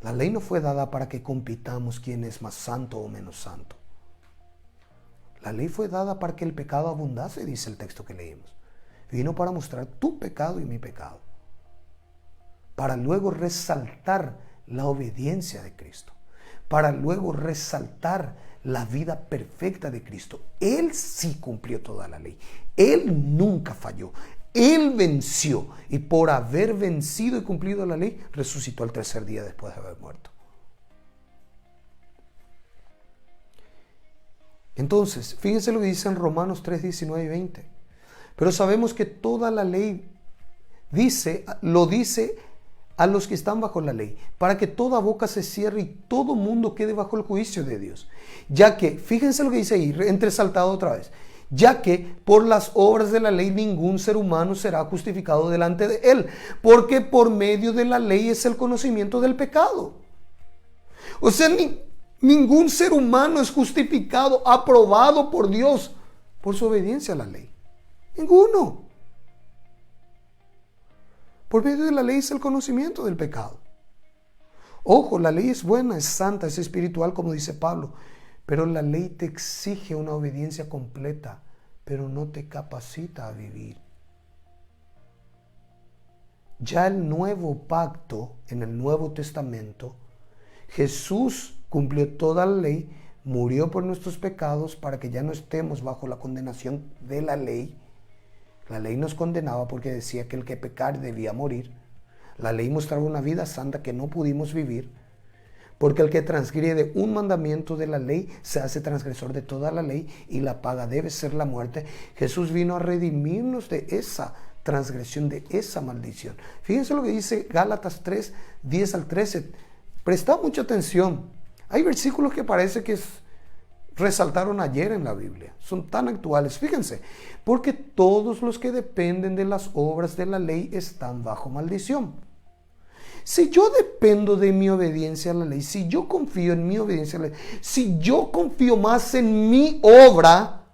La ley no fue dada para que compitamos quién es más santo o menos santo. La ley fue dada para que el pecado abundase, dice el texto que leímos. Vino para mostrar tu pecado y mi pecado, para luego resaltar la obediencia de Cristo, para luego resaltar la vida perfecta de Cristo. Él sí cumplió toda la ley. Él nunca falló. Él venció, y por haber vencido y cumplido la ley, resucitó al tercer día después de haber muerto. Entonces, fíjense lo que dice en Romanos 3, 19 y 20. Pero sabemos que toda la ley lo dice a los que están bajo la ley, para que toda boca se cierre y todo mundo quede bajo el juicio de Dios. Ya que, fíjense lo que dice ahí, entresaltado otra vez, ya que por las obras de la ley ningún ser humano será justificado delante de él, porque por medio de la ley es el conocimiento del pecado. O sea, ningún ser humano es justificado, aprobado por Dios por su obediencia a la ley. Ninguno. Por medio de la ley es el conocimiento del pecado. Ojo, la ley es buena, es santa, es espiritual, como dice Pablo, pero la ley te exige una obediencia completa, pero no te capacita a vivir. Ya el nuevo pacto, en el Nuevo Testamento, Jesús cumplió toda la ley, murió por nuestros pecados para que ya no estemos bajo la condenación de la ley. La ley nos condenaba porque decía que el que pecar debía morir. La ley mostraba una vida santa que no pudimos vivir, porque el que transgrede un mandamiento de la ley se hace transgresor de toda la ley, y la paga debe ser la muerte. Jesús vino a redimirnos de esa transgresión, de esa maldición. Fíjense lo que dice Gálatas 3, 10 al 13. Presta mucha atención. Hay versículos que parece que resaltaron ayer en la Biblia. Son tan actuales. Fíjense. Porque todos los que dependen de las obras de la ley están bajo maldición. Si yo dependo de mi obediencia a la ley, si yo confío en mi obediencia a la ley, si yo confío más en mi obra,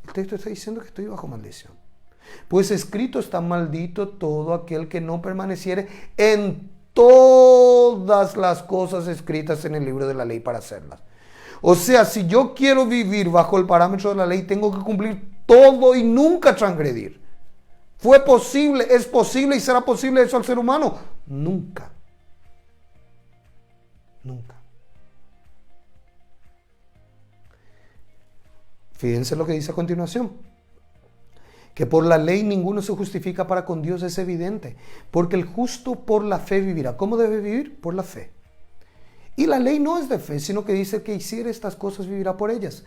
el texto está diciendo que estoy bajo maldición. Pues escrito está: maldito todo aquel que no permaneciere en todas las cosas escritas en el libro de la ley para hacerlas. O sea, si yo quiero vivir bajo el parámetro de la ley, tengo que cumplir todo y nunca transgredir. ¿Fue posible? ¿Es posible y será posible eso al ser humano? Nunca. Nunca. Fíjense lo que dice a continuación. Que por la ley ninguno se justifica para con Dios es evidente, porque el justo por la fe vivirá. ¿Cómo debe vivir? Por la fe. Y la ley no es de fe, sino que dice que hiciera estas cosas vivirá por ellas.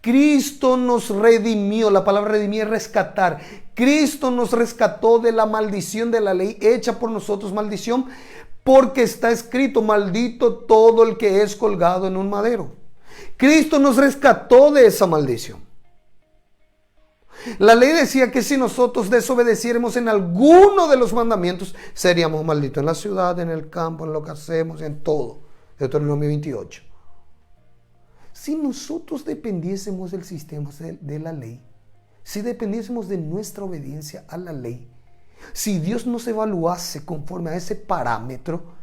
Cristo nos redimió. La palabra redimir es rescatar. Cristo nos rescató de la maldición de la ley, hecha por nosotros maldición, porque está escrito: maldito todo el que es colgado en un madero. Cristo nos rescató de esa maldición. La ley decía que si nosotros desobedeciéramos en alguno de los mandamientos, seríamos malditos en la ciudad, en el campo, en lo que hacemos, en todo. Deuteronomio 28. Si nosotros dependiésemos del sistema de la ley, si dependiésemos de nuestra obediencia a la ley, si Dios nos evaluase conforme a ese parámetro,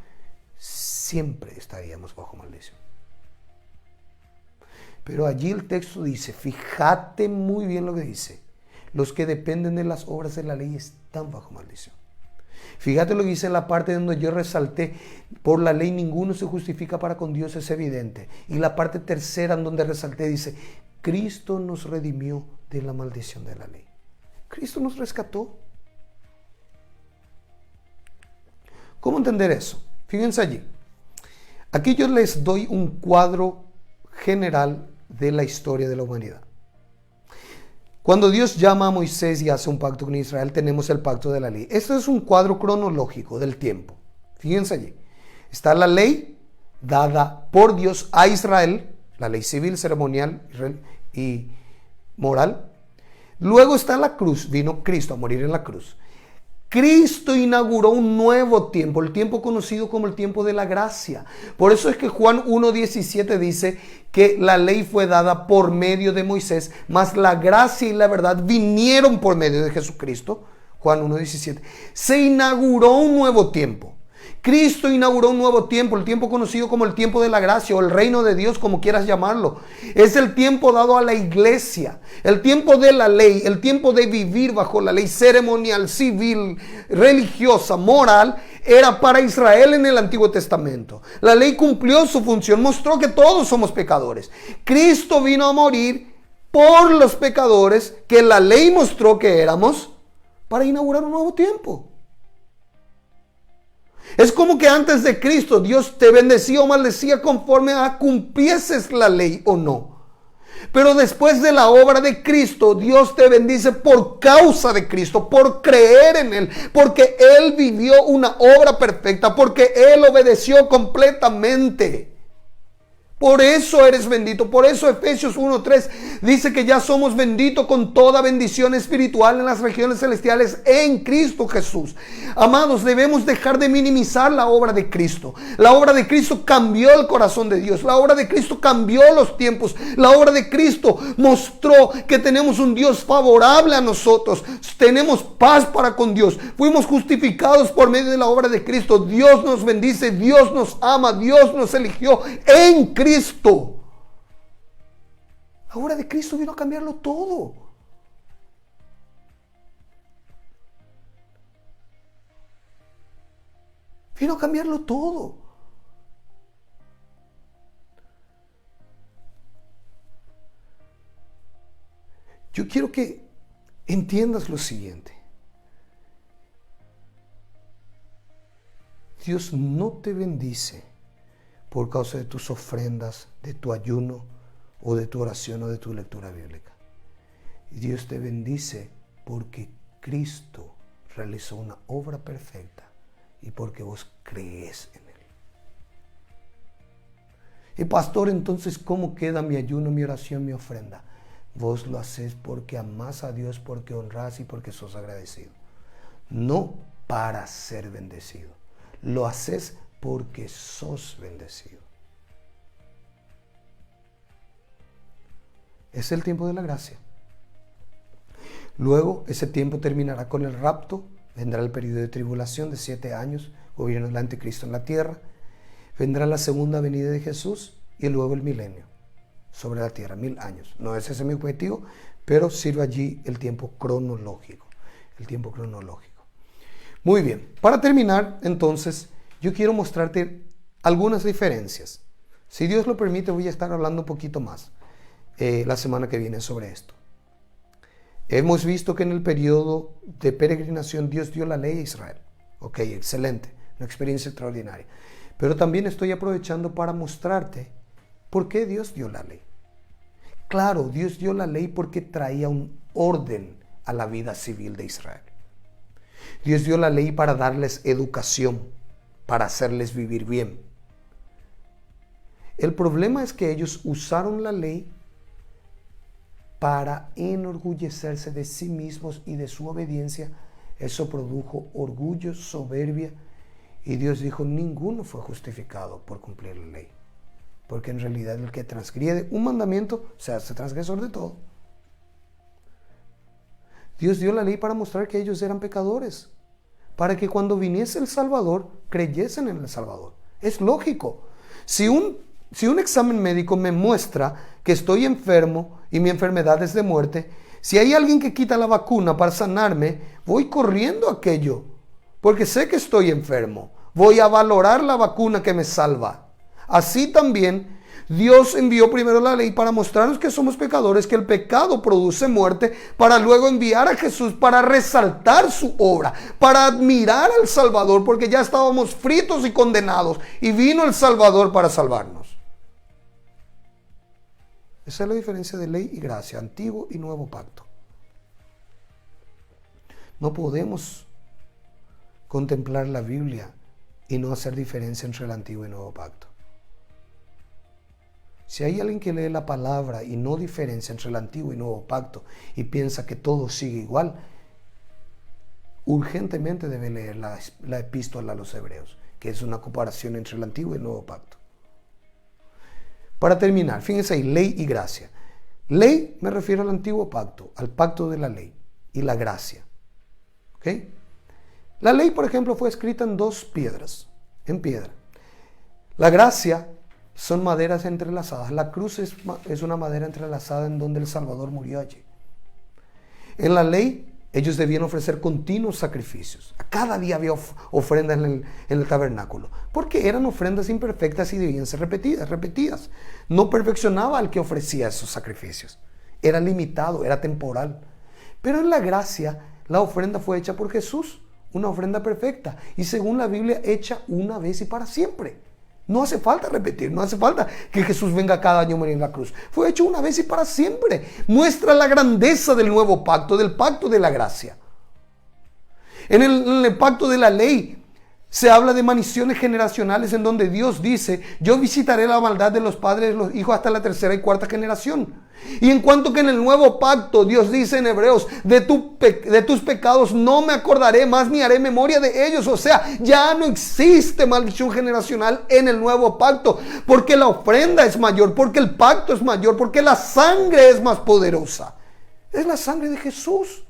siempre estaríamos bajo maldición. Pero allí el texto dice, fíjate muy bien lo que dice, los que dependen de las obras de la ley están bajo maldición. Fíjate lo que dice en la parte donde yo resalté, por la ley ninguno se justifica para con Dios, es evidente. Y la parte tercera en donde resalté dice, Cristo nos redimió de la maldición de la ley. Cristo nos rescató. ¿Cómo entender eso? Fíjense allí. Aquí yo les doy un cuadro general de la historia de la humanidad. Cuando Dios llama a Moisés y hace un pacto con Israel, tenemos el pacto de la ley. Esto es un cuadro cronológico del tiempo. Fíjense allí. Está la ley dada por Dios a Israel, la ley civil, ceremonial y moral. Luego está la cruz, vino Cristo a morir en la cruz. Cristo inauguró un nuevo tiempo, el tiempo conocido como el tiempo de la gracia. Por eso es que Juan 1:17 dice que la ley fue dada por medio de Moisés, mas la gracia y la verdad vinieron por medio de Jesucristo. Juan 1:17. Se inauguró un nuevo tiempo. Cristo inauguró un nuevo tiempo, el tiempo conocido como el tiempo de la gracia o el reino de Dios, como quieras llamarlo. Es el tiempo dado a la iglesia, el tiempo de la ley, el tiempo de vivir bajo la ley ceremonial, civil, religiosa, moral, era para Israel en el Antiguo Testamento. La ley cumplió su función, mostró que todos somos pecadores. Cristo vino a morir por los pecadores que la ley mostró que éramos, para inaugurar un nuevo tiempo. Es como que antes de Cristo Dios te bendecía o maldecía conforme a cumplieses la ley o no. Pero después de la obra de Cristo, Dios te bendice por causa de Cristo, por creer en Él, porque Él vivió una obra perfecta, porque Él obedeció completamente. Por eso eres bendito. Por eso Efesios 1:3 dice que ya somos benditos con toda bendición espiritual en las regiones celestiales en Cristo Jesús. Amados, debemos dejar de minimizar la obra de Cristo. La obra de Cristo cambió el corazón de Dios. La obra de Cristo cambió los tiempos. La obra de Cristo mostró que tenemos un Dios favorable a nosotros. Tenemos paz para con Dios. Fuimos justificados por medio de la obra de Cristo. Dios nos bendice. Dios nos ama. Dios nos eligió en Cristo. La obra de Cristo vino a cambiarlo todo. Vino a cambiarlo todo. Yo quiero que entiendas lo siguiente. Dios no te bendice por causa de tus ofrendas, de tu ayuno, o de tu oración, o de tu lectura bíblica. Dios te bendice porque Cristo realizó una obra perfecta y porque vos crees en Él. Y pastor, entonces, ¿cómo queda mi ayuno, mi oración, mi ofrenda? Vos lo haces porque amás a Dios, porque honrás y porque sos agradecido. No para ser bendecido. Lo haces porque sos bendecido. Es el tiempo de la gracia. Luego ese tiempo terminará con el rapto. Vendrá el periodo de tribulación de 7 años, gobierno del anticristo en la tierra. Vendrá la segunda venida de Jesús y luego el milenio sobre la tierra, 1000 años. No es ese mi objetivo, pero sirve allí el tiempo cronológico. El tiempo cronológico. Muy bien, para terminar entonces, yo quiero mostrarte algunas diferencias. Si Dios lo permite, voy a estar hablando un poquito más la semana que viene sobre esto. Hemos visto que en el periodo de peregrinación Dios dio la ley a Israel. Ok, excelente, una experiencia extraordinaria. Pero también estoy aprovechando para mostrarte por qué Dios dio la ley. Claro, Dios dio la ley porque traía un orden a la vida civil de Israel. Dios dio la ley para darles educación, para hacerles vivir bien. El problema es que ellos usaron la ley para enorgullecerse de sí mismos y de su obediencia. Eso produjo orgullo, soberbia, y Dios dijo, ninguno fue justificado por cumplir la ley. Porque en realidad el que transgrede un mandamiento se hace transgresor de todo. Dios dio la ley para mostrar que ellos eran pecadores, para que cuando viniese el Salvador, creyesen en el Salvador. Es lógico. Si un examen médico me muestra que estoy enfermo y mi enfermedad es de muerte, si hay alguien que quita la vacuna para sanarme, voy corriendo a aquello, porque sé que estoy enfermo. Voy a valorar la vacuna que me salva. Así también, Dios envió primero la ley para mostrarnos que somos pecadores, que el pecado produce muerte, para luego enviar a Jesús para resaltar su obra, para admirar al Salvador, porque ya estábamos fritos y condenados, y vino el Salvador para salvarnos. Esa es la diferencia de ley y gracia, antiguo y nuevo pacto. No podemos contemplar la Biblia y no hacer diferencia entre el antiguo y nuevo pacto. Si hay alguien que lee la palabra y no diferencia entre el antiguo y nuevo pacto y piensa que todo sigue igual, urgentemente debe leer la epístola a los Hebreos, que es una comparación entre el antiguo y el nuevo pacto. Para terminar, fíjense ahí, ley y gracia. Ley me refiero al antiguo pacto, al pacto de la ley, y la gracia. ¿Ok? La ley, por ejemplo, fue escrita en dos piedras, en piedra. La gracia son maderas entrelazadas. La cruz es una madera entrelazada en donde el Salvador murió allí. En la ley, ellos debían ofrecer continuos sacrificios. A cada día había ofrendas en el tabernáculo, porque eran ofrendas imperfectas y debían ser repetidas. No perfeccionaba al que ofrecía esos sacrificios. Era limitado, era temporal. Pero en la gracia, la ofrenda fue hecha por Jesús, una ofrenda perfecta, y según la Biblia, hecha una vez y para siempre. No hace falta repetir, no hace falta que Jesús venga cada año a morir en la cruz. Fue hecho una vez y para siempre. Muestra la grandeza del nuevo pacto, del pacto de la gracia. En el pacto de la ley se habla de maldiciones generacionales en donde Dios dice: yo visitaré la maldad de los padres de los hijos hasta la tercera y cuarta generación. Y en cuanto que en el nuevo pacto Dios dice en Hebreos: de tus pecados no me acordaré más ni haré memoria de ellos. O sea, ya no existe maldición generacional en el nuevo pacto, porque la ofrenda es mayor, porque el pacto es mayor, porque la sangre es más poderosa. Es la sangre de Jesús.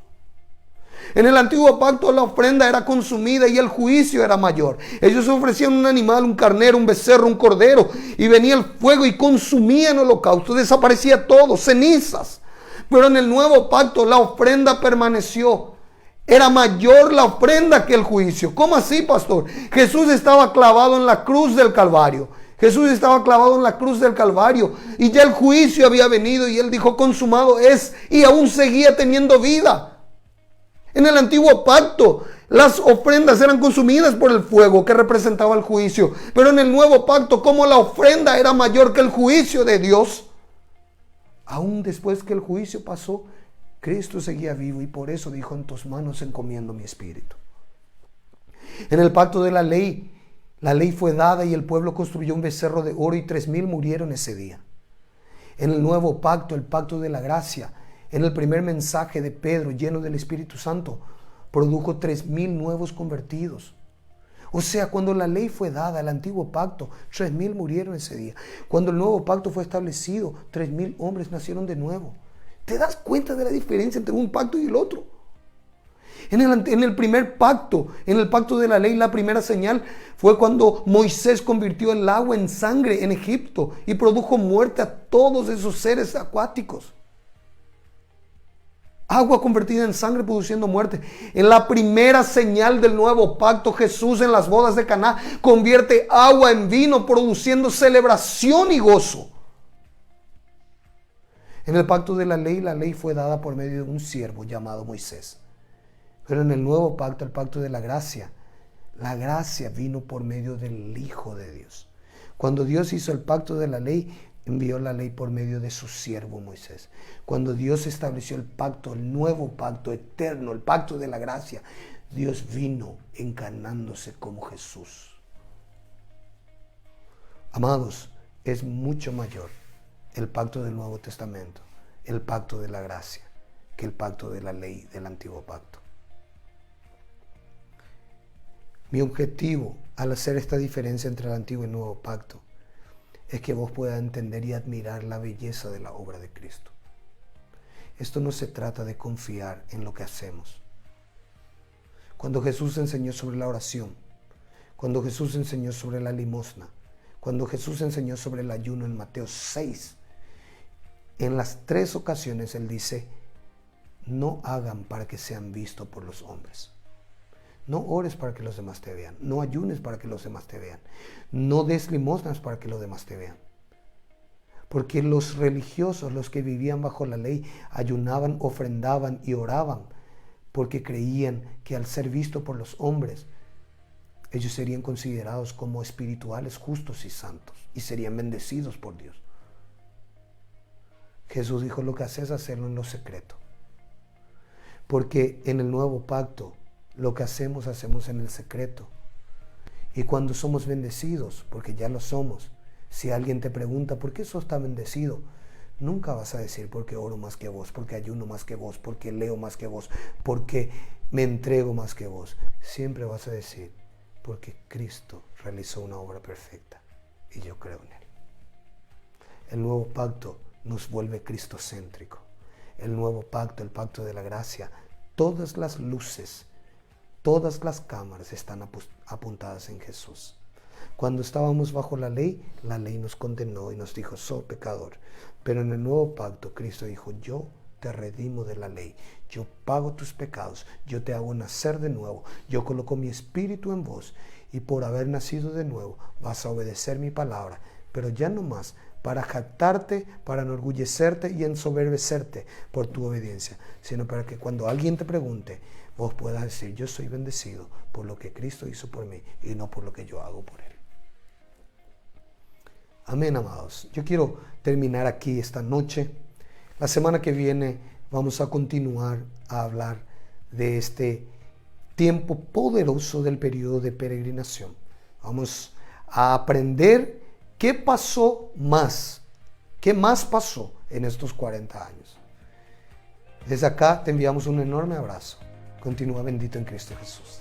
En el antiguo pacto la ofrenda era consumida y el juicio era mayor. Ellos ofrecían un animal, un carnero, un becerro, un cordero, y venía el fuego y consumía el holocausto, desaparecía todo, cenizas. Pero en el nuevo pacto la ofrenda permaneció. Era mayor la ofrenda que el juicio. ¿Cómo así, pastor? Jesús estaba clavado en la cruz del Calvario. Jesús estaba clavado en la cruz del Calvario y ya el juicio había venido y él dijo: consumado es, y aún seguía teniendo vida. En el antiguo pacto, las ofrendas eran consumidas por el fuego que representaba el juicio. Pero en el nuevo pacto, como la ofrenda era mayor que el juicio de Dios, aún después que el juicio pasó, Cristo seguía vivo, y por eso dijo: en tus manos encomiendo mi espíritu. En el pacto de la ley fue dada y el pueblo construyó un becerro de oro y 3,000 murieron ese día. En el nuevo pacto, el pacto de la gracia, en el primer mensaje de Pedro, lleno del Espíritu Santo, produjo 3,000 nuevos convertidos. O sea, cuando la ley fue dada, el antiguo pacto, 3,000 murieron ese día. Cuando el nuevo pacto fue establecido, 3,000 hombres nacieron de nuevo. ¿Te das cuenta de la diferencia entre un pacto y el otro? En el primer pacto, en el pacto de la ley, la primera señal fue cuando Moisés convirtió el agua en sangre en Egipto y produjo muerte a todos esos seres acuáticos. Agua convertida en sangre produciendo muerte. En la primera señal del nuevo pacto, Jesús en las bodas de Caná convierte agua en vino, produciendo celebración y gozo. En el pacto de la ley fue dada por medio de un siervo llamado Moisés. Pero en el nuevo pacto, el pacto de la gracia vino por medio del Hijo de Dios. Cuando Dios hizo el pacto de la ley, envió la ley por medio de su siervo Moisés. Cuando Dios estableció el pacto, el nuevo pacto eterno, el pacto de la gracia, Dios vino encarnándose como Jesús. Amados, es mucho mayor el pacto del Nuevo Testamento, el pacto de la gracia, que el pacto de la ley del antiguo pacto. Mi objetivo al hacer esta diferencia entre el antiguo y el nuevo pacto es que vos puedas entender y admirar la belleza de la obra de Cristo. Esto no se trata de confiar en lo que hacemos. Cuando Jesús enseñó sobre la oración, cuando Jesús enseñó sobre la limosna, cuando Jesús enseñó sobre el ayuno en Mateo 6, en las 3 ocasiones Él dice, no hagan para que sean vistos por los hombres. No ores para que los demás te vean. No ayunes para que los demás te vean. No des limosnas para que los demás te vean. Porque los religiosos, los que vivían bajo la ley, ayunaban, ofrendaban y oraban, porque creían que al ser visto por los hombres, ellos serían considerados como espirituales, justos y santos, y serían bendecidos por Dios. Jesús dijo, lo que haces, hacerlo en lo secreto. Porque en el nuevo pacto, lo que hacemos en el secreto. Y cuando somos bendecidos, porque ya lo somos, si alguien te pregunta, ¿por qué sos tan bendecido? Nunca vas a decir, porque oro más que vos, porque ayuno más que vos, porque leo más que vos, porque me entrego más que vos. Siempre vas a decir, porque Cristo realizó una obra perfecta y yo creo en Él. El nuevo pacto nos vuelve cristocéntrico. El nuevo pacto, el pacto de la gracia, todas las luces, todas las cámaras están apuntadas en Jesús. Cuando estábamos bajo la ley nos condenó y nos dijo, sos pecador. Pero en el nuevo pacto, Cristo dijo, yo te redimo de la ley. Yo pago tus pecados. Yo te hago nacer de nuevo. Yo coloco mi espíritu en vos. Y por haber nacido de nuevo, vas a obedecer mi palabra. Pero ya no más para jactarte, para enorgullecerte y ensoberbecerte por tu obediencia, sino para que cuando alguien te pregunte, vos puedas decir, yo soy bendecido por lo que Cristo hizo por mí y no por lo que yo hago por Él. Amén, amados. Yo quiero terminar aquí esta noche. La semana que viene vamos a continuar a hablar de este tiempo poderoso del periodo de peregrinación. Vamos a aprender qué pasó más, qué más pasó en estos 40 años. Desde acá te enviamos un enorme abrazo. Continúa bendito en Cristo Jesús.